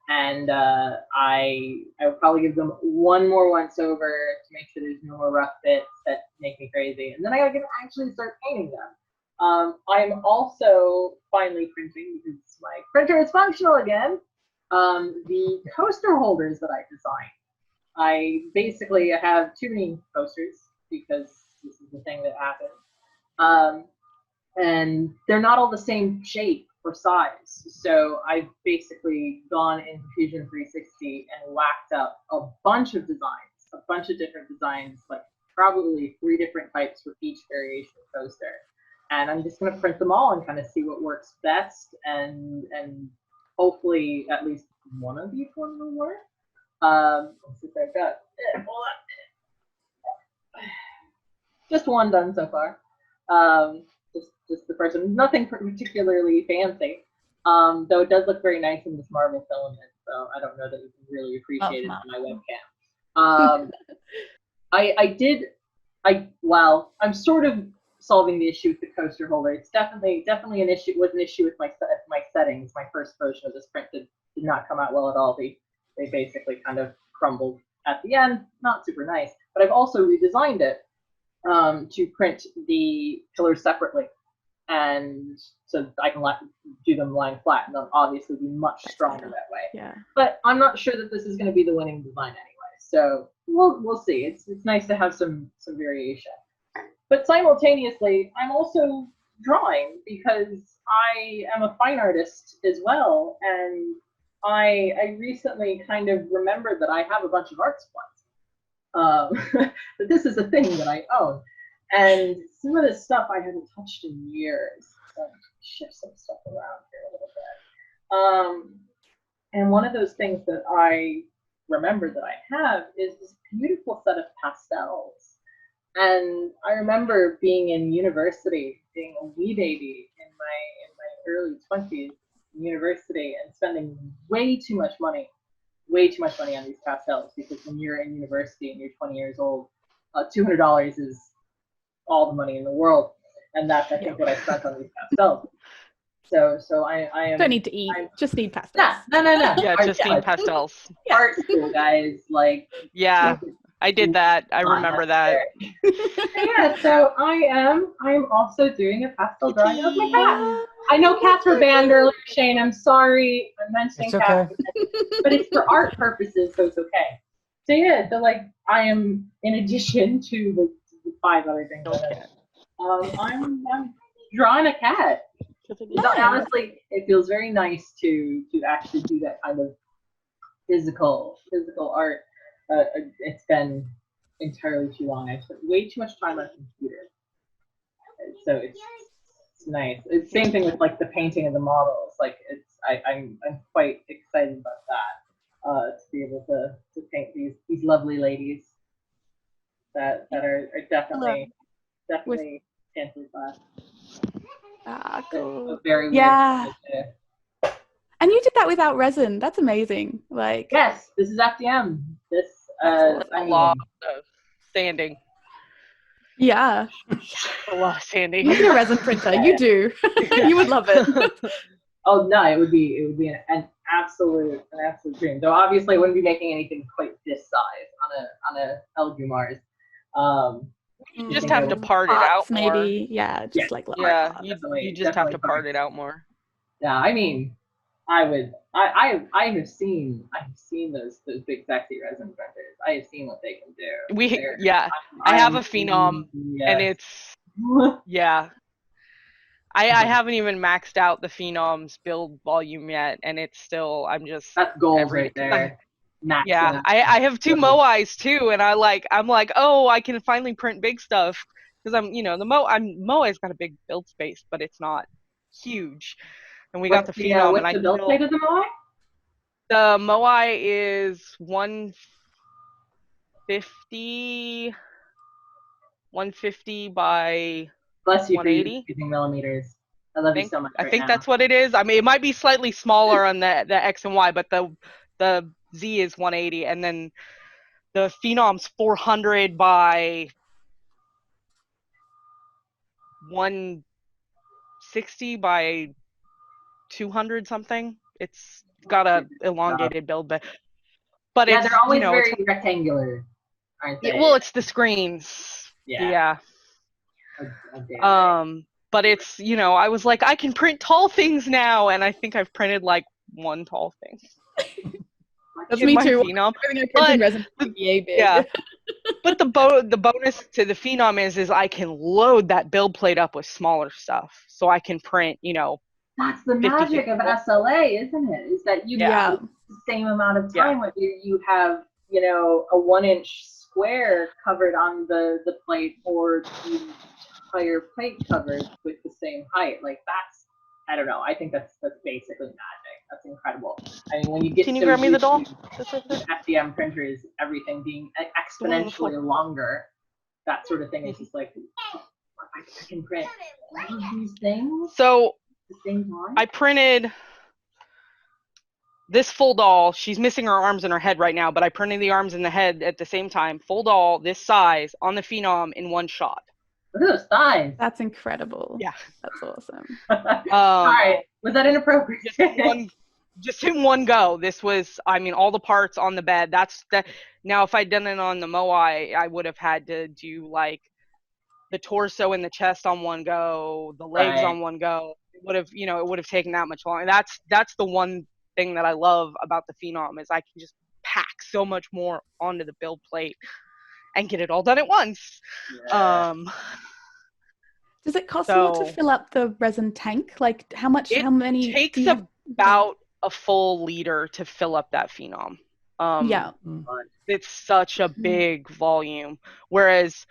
and I will probably give them one more once over to make sure there's no more rough bits that make me crazy, and then I can actually start painting them. I'm also finally printing, because my printer is functional again, the coaster holders that I designed. I basically have too many coasters, because this is the thing that happened. And they're not all the same shape or size. So I've basically gone into Fusion 360 and whacked up a bunch of designs, a bunch of different designs, like probably 3 different types for each variation of coaster. And I'm just going to print them all and kind of see what works best, and hopefully at least one of each one will work. Let's see if I've got just one done so far. Just the first one. Nothing particularly fancy, though it does look very nice in this marble filament. So I don't know that you can really appreciate it on my webcam. I'm sort of solving the issue with the coaster holder. It's definitely an issue. It was an issue with my settings. My first version of this print did not come out well at all. They basically kind of crumbled at the end. Not super nice. But I've also redesigned it to print the pillars separately, and so I can do them lying flat, and they'll obviously be much stronger that way. Yeah. But I'm not sure that this is going to be the winning design anyway, so we'll see. It's nice to have some variation. But simultaneously, I'm also drawing, because I am a fine artist as well, and I recently kind of remembered that I have a bunch of art supplies. But this is a thing that I own, and some of this stuff I haven't touched in years. So I'm gonna shift some stuff around here a little bit. And one of those things that I remember that I have is this beautiful set of pastels. And I remember being in university, being a wee baby in my early 20s in university, and spending way too much money on these pastels, because when you're in university and you're 20 years old, $200 is all the money in the world, and that's I think what I spent on these pastels. So I am. Don't need to eat. Just need pastels. No. Yeah, just need pastels. Art school, guys. Like. Yeah, I did that. I remember that. Yeah, so I'm also doing a pastel drawing of my cat. I know cats were banned earlier, Shane. I'm sorry. I'm mentioning cats, but it's for art purposes, so it's okay. So yeah, so like I am, in addition to the 5 other things, I'm drawing a cat. Honestly, it feels very nice to actually do that kind of physical art. It's been entirely too long. I've spent way too much time on a computer, so it's nice. It's same thing with like the painting of the models. Like I'm quite excited about that, to be able to paint these lovely ladies that are definitely fancy class. Ah, cool. Very yeah. And you did that without resin. That's amazing. Like, yes, this is FDM. This a lot of sanding. Yeah. A lot of sanding. You need a resin printer. You do. You would love it. Oh no, it would be an absolute dream. Though obviously I wouldn't be making anything quite this size on a LG Mars. You just have to part it out more. Maybe, yeah, just like you just have to part it out more. Yeah, I mean, I have seen those big sexy resin printers. I have seen what they can do. I have a Phenom, and it's I haven't even maxed out the Phenom's build volume yet, and it's still that's gold right there. I have 2 Moais too, and I'm like, oh, I can finally print big stuff, because Moai's got a big build space, but it's not huge. And we got the Phenom, what's the build plate of the Moai? The Moai is 150 by Bless you 180 for using millimeters. I love you so much. I think that's what it is. I mean, it might be slightly smaller on the X and Y, but the Z is 180, and then the Phenom's 400 by 1 60 by 200 something. It's got a elongated build, but yeah, it's, they're always you know, very rectangular, aren't they? yeah, well, it's the screens. Yeah. But it's, you know, I was like, I can print tall things now, and I think I've printed like one tall thing. That's me too. Yeah. But the bonus to the Phenom is I can load that build plate up with smaller stuff, so I can print, you know. That's the magic of SLA, isn't it? Is that you have the same amount of time when you have, you know, a 1-inch square covered on the plate, or the entire plate covered with the same height. Like, that's, I don't know. I think that's basically magic. That's incredible. I mean, when you get Can you grab me the doll? FDM printers, everything being exponentially longer, that sort of thing is just like, I can print all of these things. So at the same time. I printed this full doll. She's missing her arms and her head right now, but I printed the arms and the head at the same time. Full doll, this size, on the Phenom in one shot. Look at those thighs. That's incredible. Yeah. That's awesome. All right. Was that inappropriate? just in one go. This was, I mean, all the parts on the bed. Now, if I'd done it on the Moai, I would have had to do like the torso and the chest on one go, the legs on one go. It would have, you know, it would have taken that much longer. That's the one thing that I love about the Phenom, is I can just pack so much more onto the build plate and get it all done at once. Yeah. Does it cost more to fill up the resin tank? Like, how many? It takes about a full liter to fill up that Phenom. It's such a big volume. Whereas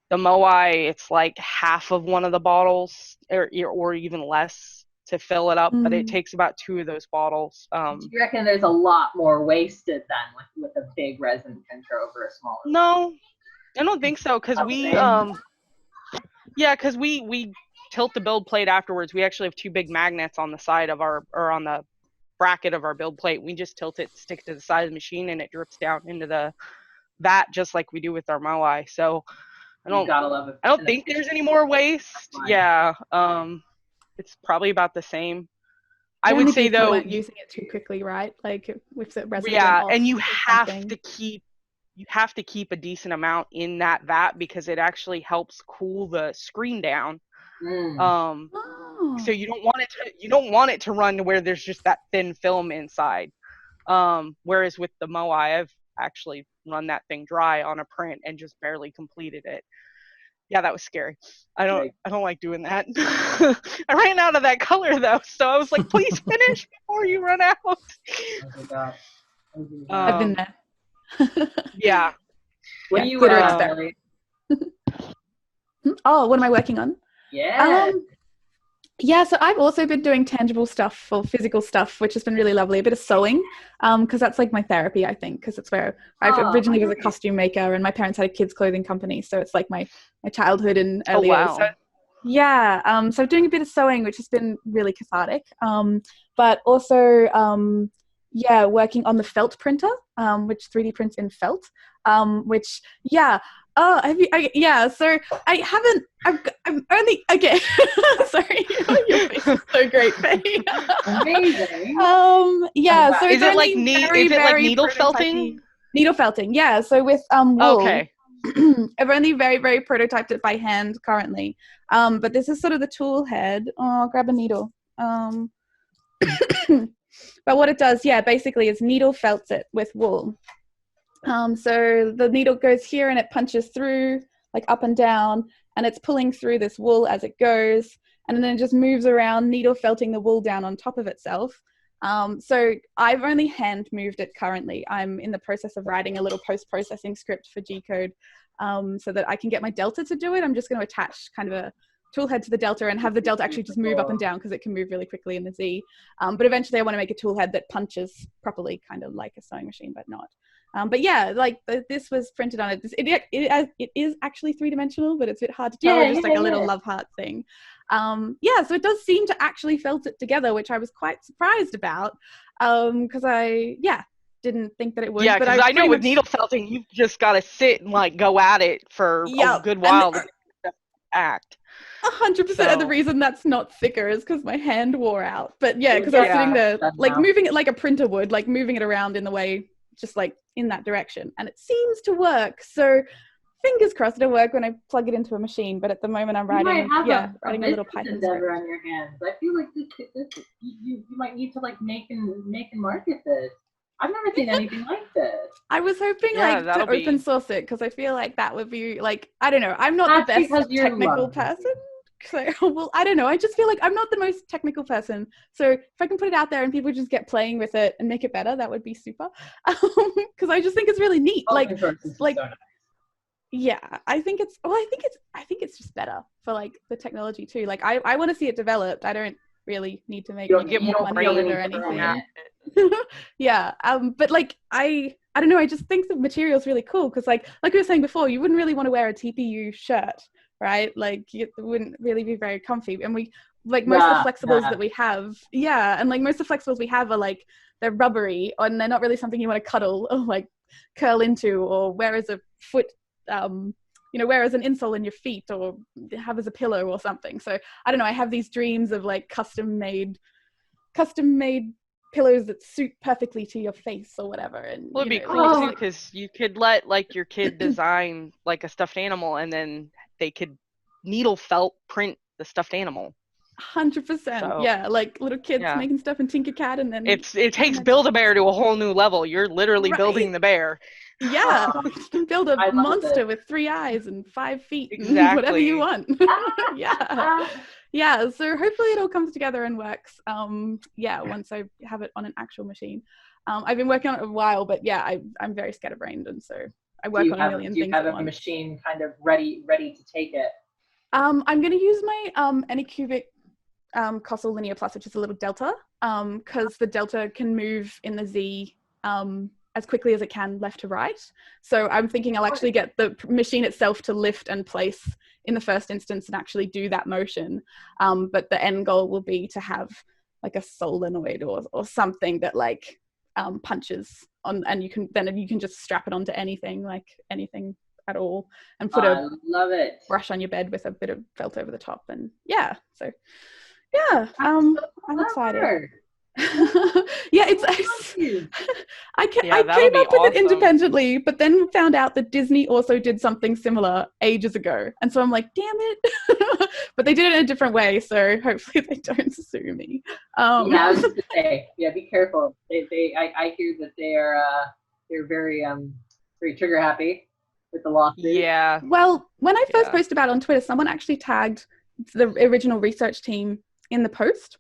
the Moai, it's like half of one of the bottles, or even less to fill it up, but it takes about 2 of those bottles. Do you reckon there's a lot more wasted then with a big resin printer over a smaller? No, I don't think so, because we tilt the build plate afterwards. We actually have 2 big magnets on the side of or on the bracket of our build plate. We just tilt it, stick it to the side of the machine, and it drips down into the vat just like we do with our Moai. So I don't think there's any more waste. Yeah. It's probably about the same. I would say though, using it too quickly, right? Like with the resin. Yeah, and you have to keep a decent amount in that vat, because it actually helps cool the screen down. So you don't want it to run to where there's just that thin film inside. Whereas with the Moai, I've actually run that thing dry on a print and just barely completed it. Yeah, that was scary. I don't like doing that. I ran out of that color though, so I was like, please finish before you run out. Oh my God. I've been there. Yeah. What are you working on? Oh, what am I working on? Yeah. Yeah, so I've also been doing tangible stuff or physical stuff, which has been really lovely. A bit of sewing, because that's like my therapy, I think, because it's where I originally was a costume maker, and my parents had a kids clothing company, so it's like my childhood and early years. So, yeah, so doing a bit of sewing, which has been really cathartic, but also working on the felt printer, which 3D prints in felt, which so I haven't. I'm only okay. Sorry, your face is so great, Faye. Amazing. So is it like needle felting? Needle felting, yeah. So with wool. Okay. I've only very, very prototyped it by hand currently. But this is sort of the tool head. Oh, grab a needle. But what it does, basically is needle felts it with wool. So the needle goes here and it punches through, like up and down, and it's pulling through this wool as it goes, and then it just moves around, needle felting the wool down on top of itself. So I've only hand moved it currently. I'm in the process of writing a little post-processing script for G-code, so that I can get my Delta to do it. I'm just going to attach kind of a tool head to the Delta and have the Delta actually just move up and down, because it can move really quickly in the Z. But eventually I want to make a tool head that punches properly, kind of like a sewing machine, but not. But yeah, like this was printed on it. It is actually 3-dimensional, but it's a bit hard to tell. It's just like a little love heart thing. So it does seem to actually felt it together, which I was quite surprised about, because I didn't think that it would. Yeah, because I know with needle felting, you've just got to sit and like go at it for a good while to act. 100% of the reason that's not thicker is because my hand wore out. But yeah, because I was sitting there like moving it like a printer would, like moving it around in the way, just like in that direction. And it seems to work. So fingers crossed it'll work when I plug it into a machine. But at the moment I'm writing, writing a little Python endeavor on your hands. I feel like you might need to like make and market this. I've never seen anything like this. I was hoping to open source it because I feel like that would be like, I don't know, I'm not the best technical person. So, well, I don't know. I just feel like I'm not the most technical person. So if I can put it out there and people just get playing with it and make it better, that would be super. Because I just think it's really neat. Yeah, I think it's just better for like the technology too. Like I want to see it developed. I don't really need to make get more money or anything. Yeah, but like I don't know. I just think the material's really cool because like we were saying before, you wouldn't really want to wear a TPU shirt, right? Like it wouldn't really be very comfy. And we like most of the flexibles that we have, and like most of the flexibles we have are like they're rubbery and they're not really something you want to cuddle or like curl into or wear as a foot. Wear as an insole in your feet or have as a pillow or something. So I don't know. I have these dreams of like custom made pillows that suit perfectly to your face or whatever. And it'd be cool too because you could let like your kid design like a stuffed animal and then they could needle felt print the stuffed animal. 100%. Yeah, like little kids making stuff in Tinkercad and then it takes Build-A-Bear to a whole new level. You're literally building the bear. Yeah, you can build a monster with 3 eyes and 5 feet, exactly. Whatever you want. Yeah. So hopefully it all comes together and works. Once I have it on an actual machine. I've been working on it a while, but I'm very scatterbrained, and so I work on a million things. Do you have a machine kind of ready to take it? I'm going to use my Anycubic Cossel Linear Plus, which is a little Delta, because the Delta can move in the Z as quickly as it can left to right. So I'm thinking I'll actually get the machine itself to lift and place in the first instance and actually do that motion. But the end goal will be to have like a solenoid or something that like punches on, and you can just strap it onto anything at all and put a brush on your bed with a bit of felt over the top. And I'm excited. I came up with it independently, but then found out that Disney also did something similar ages ago, and so I'm like, damn it. But they did it in a different way, so hopefully they don't sue me. I was just to say, be careful. I hear that they're very trigger happy with the lawsuit. Yeah. Well, when I first posted about it on Twitter, someone actually tagged the original research team in the post.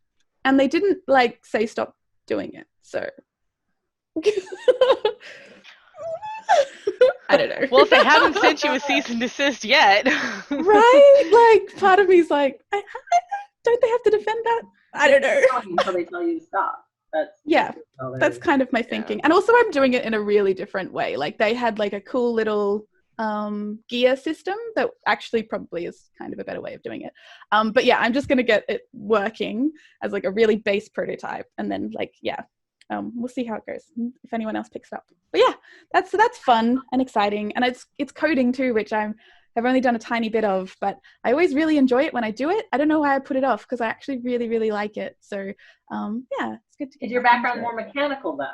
And they didn't say stop doing it. So I don't know. Well, if they haven't sent you a cease and desist yet. Right? Like part of me is like, don't they have to defend that? I don't know. Until they tell you to stop. That's kind of my thinking. And also I'm doing it in a really different way. Like they had like a cool little gear system that actually probably is kind of a better way of doing it. But I'm just going to get it working as like a really base prototype, and then we'll see how it goes if anyone else picks it up. But that's fun and exciting, and it's coding too, which I've only done a tiny bit of, but I always really enjoy it when I do it. I don't know why I put it off because I actually really, really like it. So it's good to get. Is your background more mechanical then?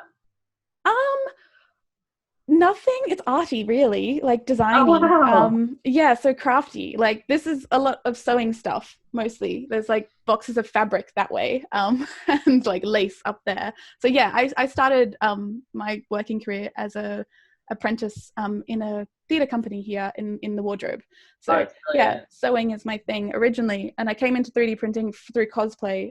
Nothing. It's arty, really, like designing. Oh, wow. So crafty. Like this is a lot of sewing stuff mostly. There's like boxes of fabric that way, and like lace up there. So I started my working career as a apprentice in a theatre company here in the wardrobe. So sewing is my thing originally, and I came into 3D printing through cosplay.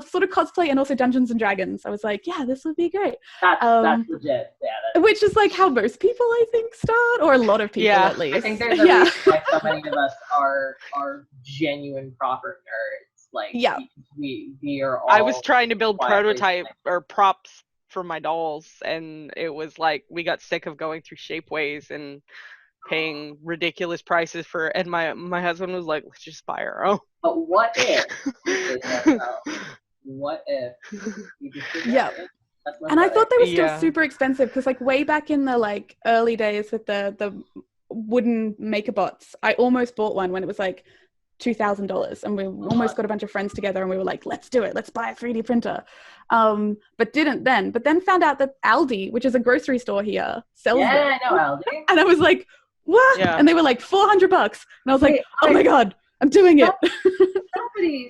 Sort of cosplay and also Dungeons and Dragons. I was like, this would be great. That's legit. Which is like how most people I think start, or a lot of people at least. I think there's a reason why so many of us are genuine proper nerds. Like we are all. I was trying to build prototype or props for my dolls, and it was like we got sick of going through Shapeways and paying ridiculous prices and my husband was like, let's just buy our own. But what if you just and I thought they were still super expensive because like way back in the like early days with the wooden maker bots. I almost bought one when it was like $2,000, and we almost got a bunch of friends together and we were like, let's do it, let's buy a 3D printer, but didn't then. But then found out that Aldi, which is a grocery store here, sells them. I know Aldi. And I was like, what? Yeah. And they were like $400, and I was like, oh my god, I'm doing it.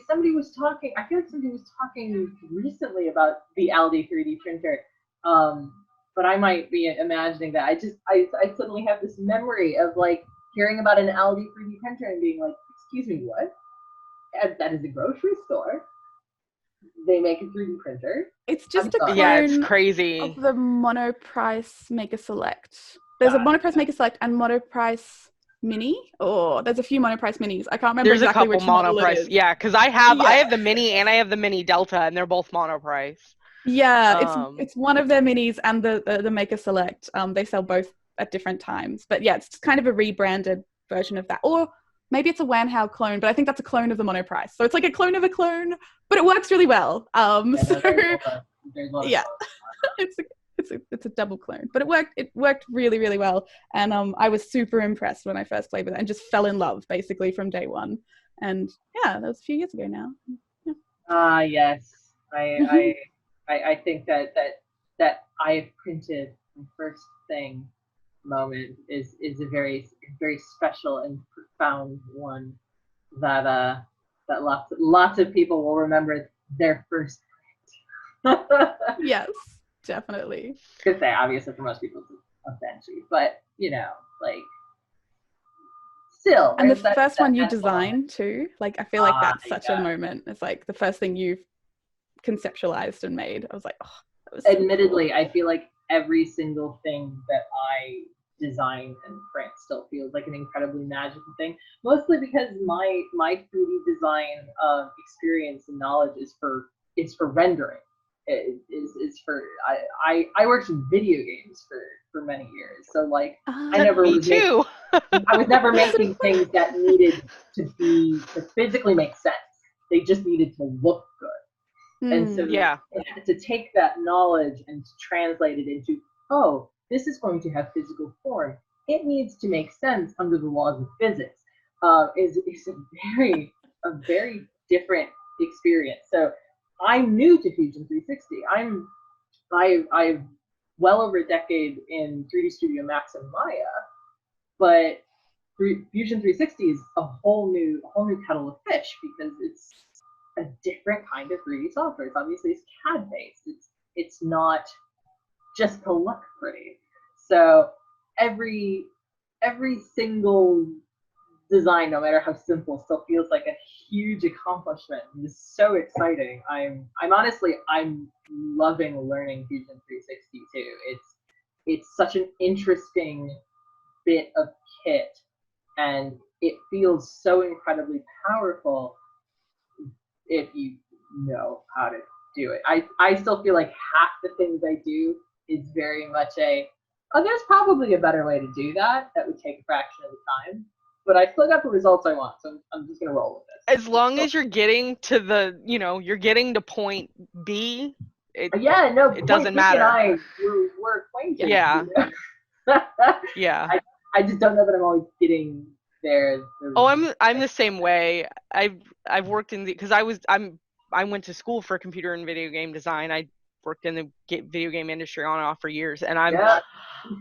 Somebody was talking, I feel like somebody was talking recently about the Aldi 3D printer, but I might be imagining that. I suddenly have this memory of like hearing about an Aldi 3D printer and being like, excuse me, what? That is a grocery store. They make a 3D printer. It's just a clone it's crazy. of the Monoprice Maker Select. There's a Monoprice Maker Select and Monoprice Mini. Oh, there's a few Monoprice Minis. I can't remember There's exactly a which couple model it Monoprice. is. Yeah, because I have the Mini and I have the Mini Delta, and they're both Monoprice. Yeah, it's one of their minis and the Maker Select. They sell both at different times. But yeah, it's kind of a rebranded version of that. Or maybe it's a Wanhao clone, but I think that's a clone of the Monoprice. So it's like a clone of a clone, but it works really well. It's a double clone, but it worked really, really well. And I was super impressed when I first played with it and just fell in love basically from day one. And yeah, that was a few years ago now. Yes. I think that I printed my first thing moment is a very special and profound one that lots of people will remember their first print. Yes, definitely. Could say obviously for most people it's a Banshee, but you know, like still. And the first one you designed too, like I feel like that's such a moment. It's like the first thing you've conceptualized and made. I was like, oh, that was so admittedly cool. I feel like every single thing that I design and print still feels like an incredibly magical thing, mostly because my 3D design experience and knowledge is for rendering. It is for I worked in video games for many years, so like I never Me was too. I was never making things that needed to physically make sense. They just needed to look good. And so to take that knowledge and to translate it into, oh, this is going to have physical form. It needs to make sense under the laws of physics. Is a very different experience. So I'm new to Fusion 360. I've well over a decade in 3D Studio Max and Maya, but Fusion 360 is a whole new kettle of fish because it's a different kind of 3D software. It's obviously CAD based. It's not just to look pretty. So every single design, no matter how simple, still feels like a huge accomplishment. It's so exciting. I'm loving learning Fusion 360 too. It's such an interesting bit of kit, and it feels so incredibly powerful if you know how to do it. I still feel like half the things I do is very much there's probably a better way to do that would take a fraction of the time, but I still got the results I want, so I'm just gonna roll with this. As long as you're getting to you're getting to point B, it doesn't matter. We're acquainted. Yeah. Yeah. I just don't know that I'm always getting there. Oh, I'm the same way. I've worked in because I went to school for computer and video game design. I worked in the video game industry on and off for years, and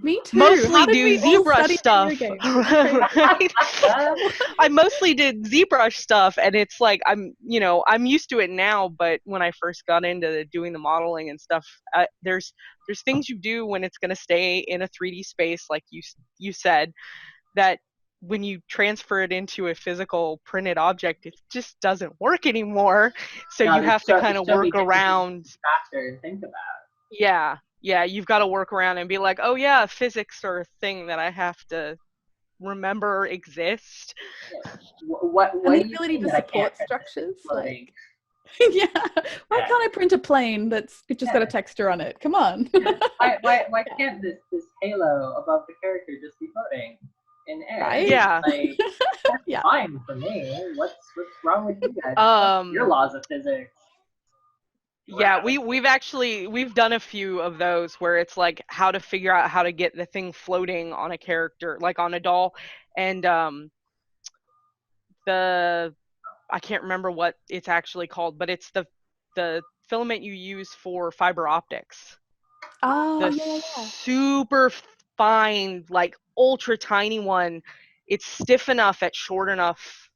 Me too. mostly do ZBrush stuff. I mostly did ZBrush stuff, and it's like I'm used to it now. But when I first got into doing the modeling and stuff, there's things you do when it's going to stay in a 3D space, like you said, that when you transfer it into a physical printed object, it just doesn't work anymore. So you have to kind of work around. Faster to think about. Yeah, you've got to work around and be like, oh yeah, physics are a thing that I have to remember exist. What and the ability to support structures, like yeah. Why can't I print a plane that's just got a texture on it? Come on. why can't this halo above the character just be floating in air? Right? Yeah. Like, that's fine for me. What's wrong with you guys? Your laws of physics. Yeah, we've done a few of those where it's like how to figure out how to get the thing floating on a character, like on a doll, and I can't remember what it's actually called, but it's the filament you use for fiber optics. Oh, The yeah. super fine, like ultra tiny one. It's stiff enough at short enough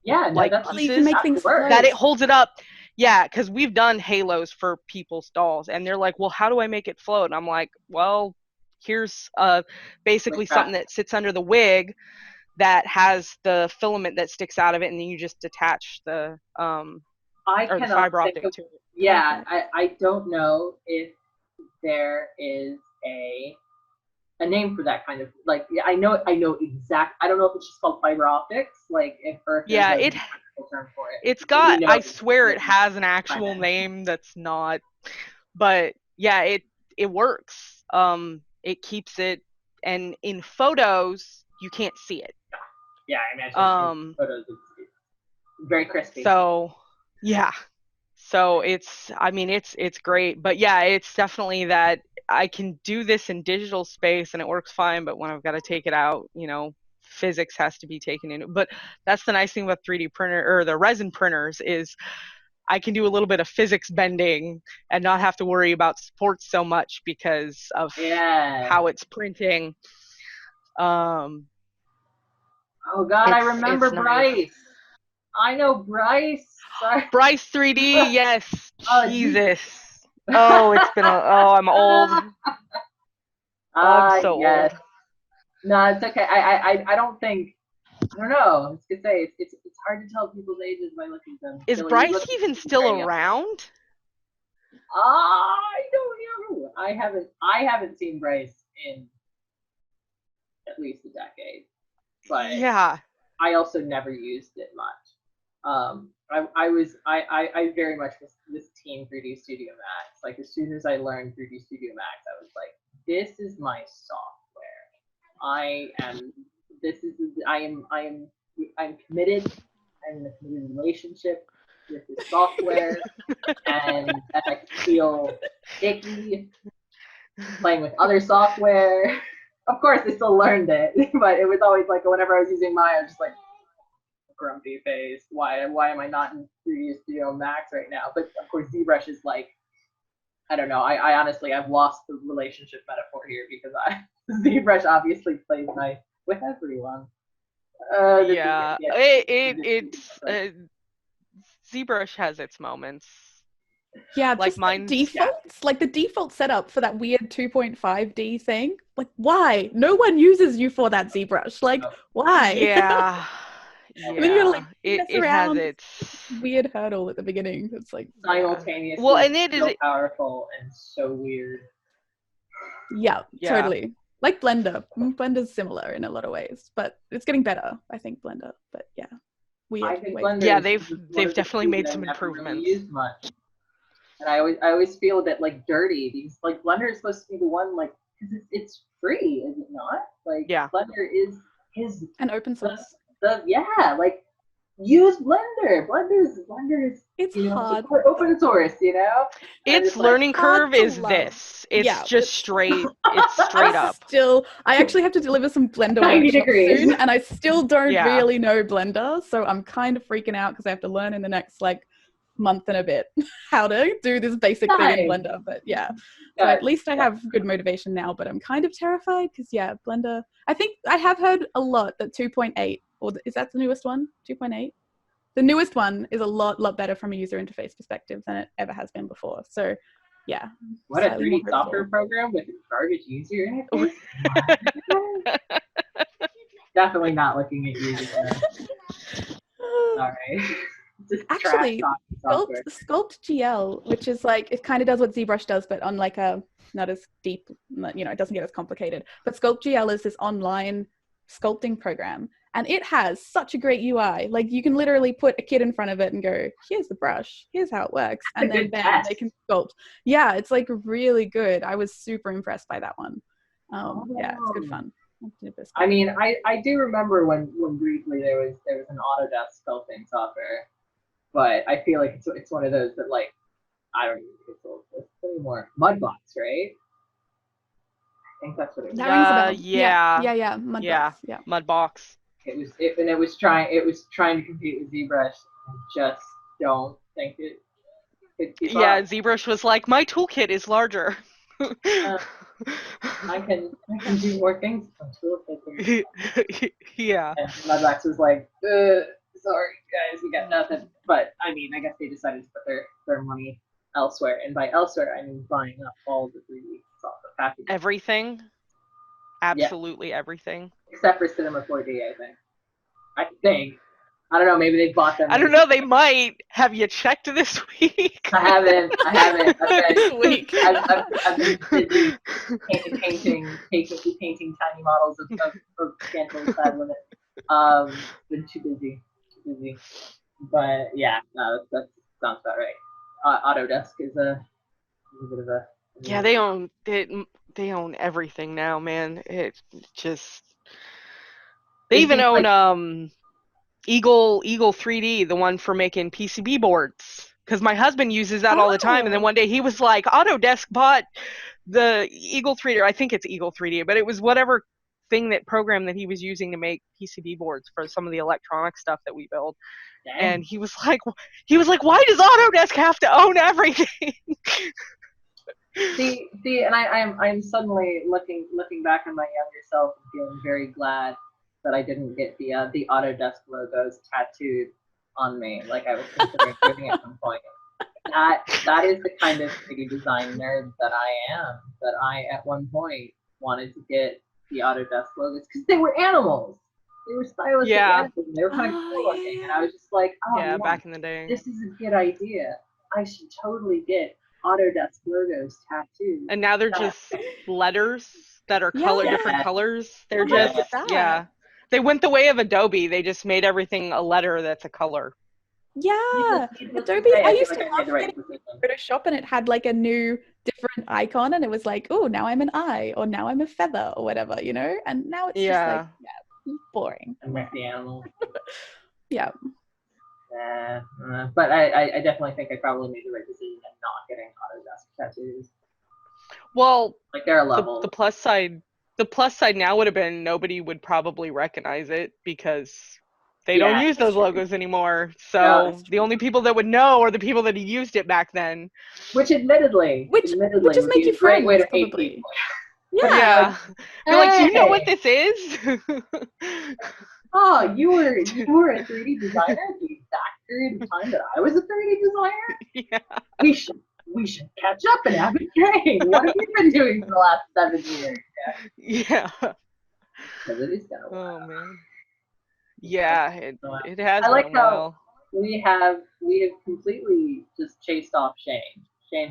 Yeah, no, like that's Oh, you can make things work. that float. it holds it up. Yeah, because we've done halos for people's dolls, and they're like, well, how do I make it float? And I'm like, well, here's basically something that sits under the wig that has the filament that sticks out of it, and then you just attach the or the fiber optic to it. Yeah, I don't know if there is a name for that kind of, like, I know exact. I don't know if it's just called fiber optics, like if Yeah, there's a technical term for it. It's got. I swear it has an actual name that's not, but yeah, it works. It keeps it, and in photos you can't see it. Yeah, I imagine in photos it's very crispy. So yeah, so it's great, but yeah, it's definitely that I can do this in digital space and it works fine, but when I've got to take it out, physics has to be taken in. But that's the nice thing about 3D printer or the resin printers is I can do a little bit of physics bending and not have to worry about supports so much because of how it's printing. Oh God, I remember Bryce. Nice. I know Bryce. Sorry. Bryce 3D, yes. Jesus. Oh, it's been I'm old. I'm so old. No, it's okay. I don't think, I don't know. I was gonna say it's hard to tell people's ages by looking at them. Is Bryce even still around? I don't know. I haven't seen Bryce in at least a decade. But yeah, I also never used it much. I very much was team 3D Studio Max. Like as soon as I learned 3D Studio Max, I was like, this is my software. I am committed. I'm in a committed relationship with this software, and as I feel icky playing with other software. Of course, I still learned it, but it was always like whenever I was using mine, I was just like grumpy face. Why am I not in 3D Studio Max right now? But of course, ZBrush is like, I don't know. I honestly, I've lost the relationship metaphor here because ZBrush obviously plays nice with everyone. ZBrush has its moments. Yeah, like just mine. Defaults, like the default setup for that weird 2.5D thing. Like, why? No one uses you for that ZBrush. Like, why? Yeah. And then you're like, it has its weird hurdle at the beginning. It's like simultaneously. Well, and it is so powerful and so weird. Yeah, totally. Like Blender. Blender's similar in a lot of ways, but it's getting better. I think Blender. But yeah, weird. I think Blender they've definitely made some improvements. Really much. And I always feel a bit like dirty because like Blender is supposed to be the one like because it's free, is it not? Like Blender is an open source. Like use Blender. Blender is it's hard. Open source, Its learning curve is this. It's just straight. It's straight up. Still, I actually have to deliver some Blender workshops soon, and I still don't really know Blender, so I'm kind of freaking out because I have to learn in the next month and a bit how to do this basic thing in Blender. But so at least I have good motivation now, but I'm kind of terrified because Blender, I think I have heard a lot that 2.8, or is that the newest one? 2.8? The newest one is a lot better from a user interface perspective than it ever has been before. So what a 3D software program with garbage user interface. Definitely not looking at you. Sorry. Actually, Sculpt GL, which is like, it kind of does what ZBrush does, but on like a not as deep, it doesn't get as complicated. But Sculpt GL is this online sculpting program, and it has such a great UI. Like you can literally put a kid in front of it and go, here's the brush, here's how it works, and then bam, they can sculpt. Yeah, it's like really good. I was super impressed by that one. Yeah, it's good fun. I mean, I do remember when briefly there was an Autodesk sculpting software. But I feel like it's one of those that like I don't even think it's anymore. Mudbox, right? I think that's what it was. That rings a bell. Yeah. Yeah. Mudbox. Yeah. Mudbox. It was trying to compete with ZBrush. I just don't think it could keep Yeah, up. ZBrush was like, my toolkit is larger. I can do more things on toolkit. Yeah. And Mudbox was like, sorry guys, we got nothing. But I mean, I guess they decided to put their money elsewhere, and by elsewhere I mean buying up all the 3D software packages. Everything. Absolutely everything. Except for Cinema 4D, I think. I don't know, maybe they bought them. I don't know, they might. Have you checked this week? I haven't. This week. I've been busy painting tiny models of scantily clad women. Been too busy. But yeah, no, that sounds about right. Autodesk is a bit of a. Yeah, they own everything now, man. It just they even own Eagle 3D, the one for making PCB boards. Because my husband uses that all the time, and then one day he was like, Autodesk bought the Eagle 3D, or I think it's Eagle 3D, but it was whatever program that he was using to make PCB boards for some of the electronic stuff that we build. Dang. And he was like, why does Autodesk have to own everything? See, and I'm suddenly looking back on my younger self and feeling very glad that I didn't get the Autodesk logos tattooed on me like I was considering doing at some point. That is the kind of 3D design nerd that I am. That I at one point wanted to get the Autodesk logos because they were animals. They were stylistic animals. And they were kind of cool looking, and I was just like, oh, back in the day, this is a good idea. I should totally get Autodesk logos tattooed. And now they're just letters that are different colors. They're just They went the way of Adobe. They just made everything a letter that's a color. Yeah, Adobe. I used to love getting Photoshop, and it had like a new different icon, and it was like, oh, now I'm an eye, or now I'm a feather, or whatever, you know. And now it's just like, boring. I'm with the animal. Yeah. But I definitely think I probably made the right decision in not getting Autodesk tattoos. Well, like there are levels. The plus side now would have been nobody would probably recognize it because they don't use those logos anymore. So the only people that would know are the people that used it back then. Which admittedly would just make you a great way to hate probably. people. Yeah. You're like, you know what this is? Oh, you were a 3D designer the exact period of time that I was a 3D designer? Yeah. We should catch up and have a game. What have you been doing for the last 7 years? Yeah. Because it is kind of wild. Oh man. Yeah, it has. I like how we have completely just chased off Shane.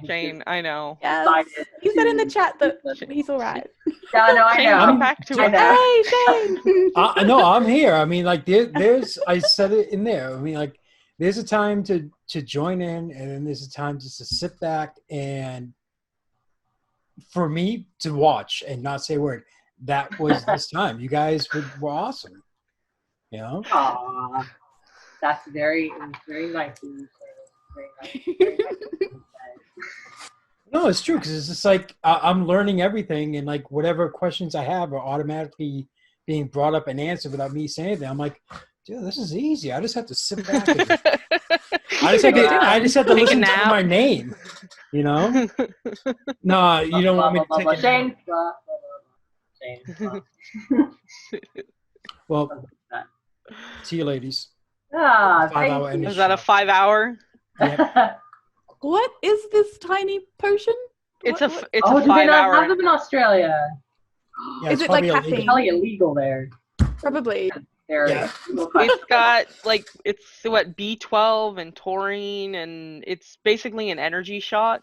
Shane, I know. Yes. He said in the chat that he's all right. Yeah, no, I know. Come back to it. Hey, Shane. No, I'm here. I mean, like, there's. I said it in there. I mean, like, there's a time to join in, and then there's a time just to sit back and for me to watch and not say a word. That was this time. You guys were awesome. You know. Aww, that's very nice. Very nice. No, it's true because it's just like I'm learning everything, and like whatever questions I have are automatically being brought up and answered without me saying anything. I'm like, dude, this is easy. I just have to sit back. I just have to listen to my name. You know? No, you don't want me to take it. Shane. Well, see you, ladies. Thank you. Is that a 5 hour? Yep. What is this tiny potion? It's a 5 hour. Do they not have them in Australia? Yeah, is it like caffeine? It's probably illegal there. Probably. It's got like what B12 and taurine, and it's basically an energy shot.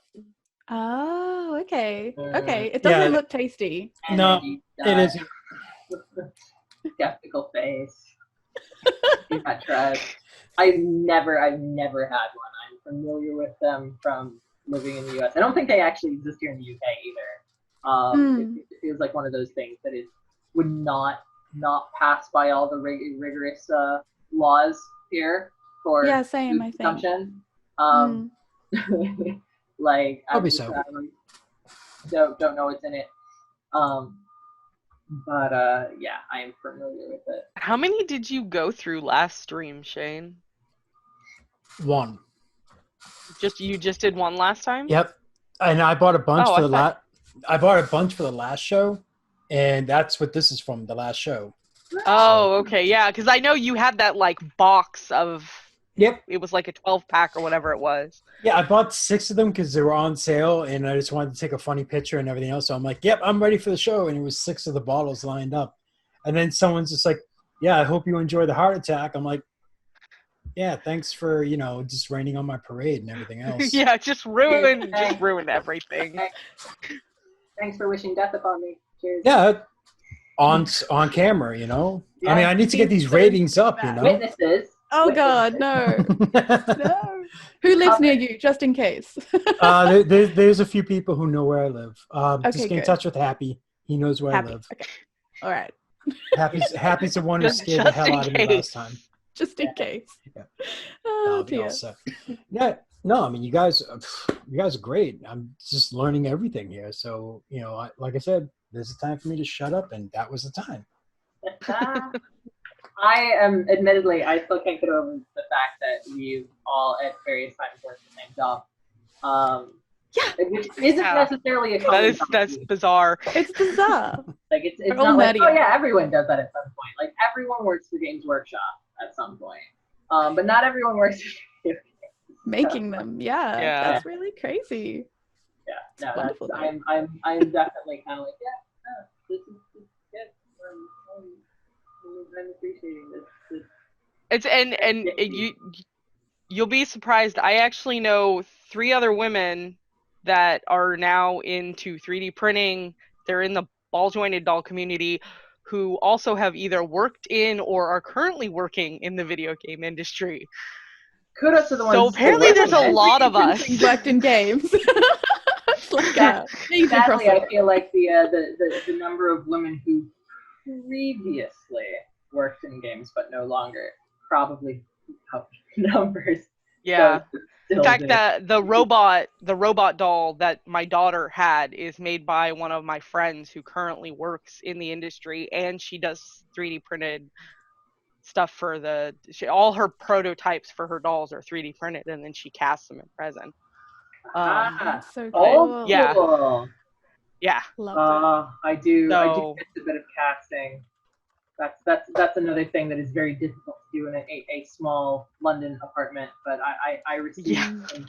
Oh, okay. Okay. It doesn't look tasty. No, it isn't. Skeptical face. That trash. I've never had one. I'm familiar with them from living in the U.S. I don't think they actually exist here in the U.K. either. It feels like one of those things that would not pass by all the rigorous laws here for same, food consumption. Like, I Probably just, so. don't know what's in it. But yeah, I am familiar with it. How many did you go through last stream, Shane? 1. You just did one last time? Yep. And I bought a bunch Oh, for the I bought a bunch for the last show, and that's what this is from, the last show. Oh, okay, yeah, because I know you had that like box of. Yep. It was like a 12-pack or whatever it was. Yeah, I bought 6 of them because they were on sale, and I just wanted to take a funny picture and everything else. So I'm like, yep, I'm ready for the show. And it was 6 of the bottles lined up. And then someone's just like, yeah, I hope you enjoy the heart attack. I'm like, yeah, thanks for, just raining on my parade and everything else. Yeah, just ruined everything. Thanks for wishing death upon me. Cheers. Yeah, on camera, Yeah. I mean, I need to get these ratings up, Witnesses. Oh God, no. No. Who lives near you, just in case? There's a few people who know where I live. Just get in good. touch with Happy. He knows where I live. Okay. All right. Happy's the one who scared the hell out of me last time. Just in case. Yeah. Oh dear. Yeah. No, I mean, you guys are great. I'm just learning everything here. So, like I said, there's a time for me to shut up, and that was the time. I am, admittedly, I still can't get over the fact that we've all at various times worked the same job. Which isn't necessarily a common That's bizarre. It's bizarre. Like it's not like, oh yeah, everyone does that at some point. Like everyone works for Games Workshop at some point. But not everyone works for Games. Making them, yeah. That's really crazy. Yeah, no, that's I'm definitely kind of like, this is good. I'm appreciating this. It's and you'll be surprised. I actually know 3 other women that are now into 3D printing. They're in the ball jointed doll community who also have either worked in or are currently working in the video game industry. Kudos to the ones. So apparently there's a lot of us worked in games. Sadly, I feel like the number of women who previously worked in games but no longer probably numbers. Yeah. So in fact, the robot doll that my daughter had is made by one of my friends who currently works in the industry, and she does 3D printed stuff for all her prototypes for her dolls are 3D printed, and then she casts them in resin. That's so cool. Yeah. Yeah. I do get a bit of casting. That's another thing that is very difficult to do in a small London apartment. But I received some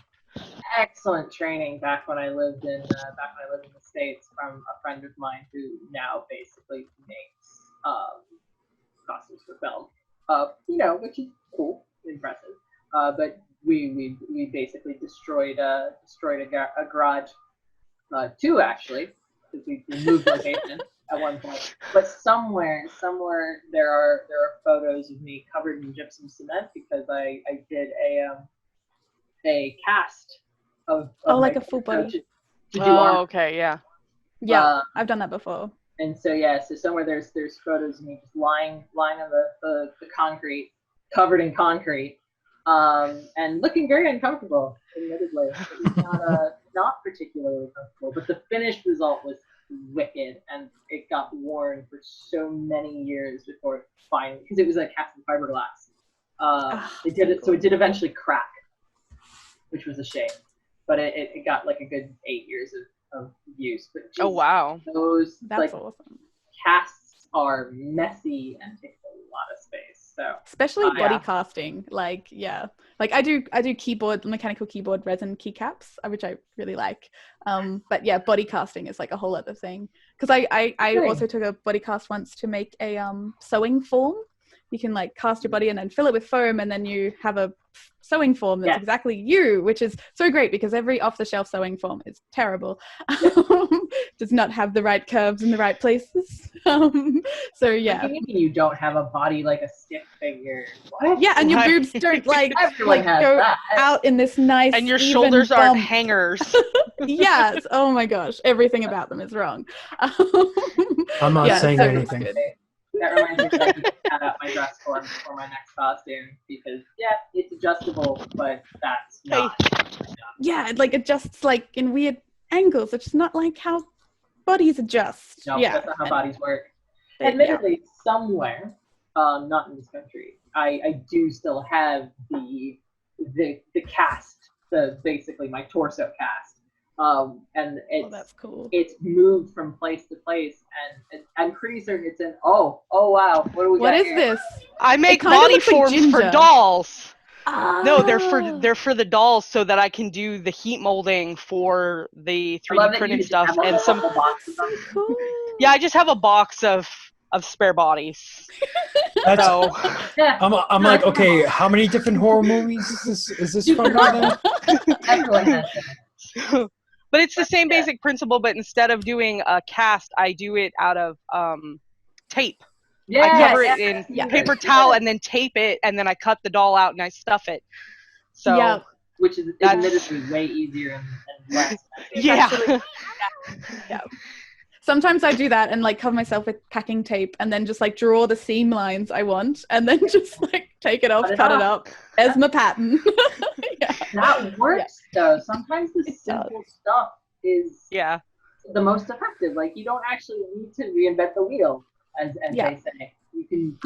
excellent training back when I lived in the States from a friend of mine who now basically makes costumes for film. Which is cool, impressive. But we basically destroyed a garage, 2 actually, because we moved location at one point. But somewhere there are photos of me covered in gypsum cement because I did a cast of like a full body. To do armor. Okay, yeah. Yeah, I've done that before. And so so somewhere there's photos of me just lying on the concrete, covered in concrete, and looking very uncomfortable, admittedly. It was not particularly comfortable, but the finished result was wicked, and it got worn for so many years before it finally, because it was a cast in fiberglass. So it did eventually crack, which was a shame, but it got like a good 8 years of use. But oh wow, that's awesome. Casts are messy and take a lot of space. So especially body casting, like I do mechanical keyboard resin keycaps, which I really like. But yeah, body casting is like a whole other thing, because I also took a body cast once to make a sewing form. You can like cast your body and then fill it with foam, and then you have a sewing form that's exactly you, which is so great because every off-the-shelf sewing form is terrible. Does not have the right curves in the right places. So yeah. You don't have a body like a stick figure. What? Yeah, and your boobs don't go out in this nice, and your shoulders aren't hangers. Yes. Oh my gosh, everything about them is wrong. I'm not saying anything. That reminds me that I need to cut out my dress form for my next costume because it's adjustable, but that's not. like adjusts like in weird angles. It's not like how bodies adjust. No, yeah, that's not how bodies work. Admittedly, somewhere, not in this country, I do still have the cast, basically my torso cast. And that's cool. It's moved from place to place, and I'm pretty certain it's in. Oh wow! What is this? I make body forms for dolls. No, they're for the dolls, so that I can do the heat molding for the 3D printed stuff and some. Cool. Yeah, I just have a box of spare bodies. So I'm like, okay, how many different horror movies is this from right now? Everyone has them. But it's the same basic principle, but instead of doing a cast, I do it out of tape. Yeah, I cover it in paper towel and then tape it, and then I cut the doll out and I stuff it. So which is admittedly way easier and less. Yeah. Sometimes I do that and like cover myself with packing tape and then just like draw the seam lines I want and then just like take it off, cut it up. There's my pattern. That works though. Sometimes the simple stuff is the most effective. Like you don't actually need to reinvent the wheel, as they say. You can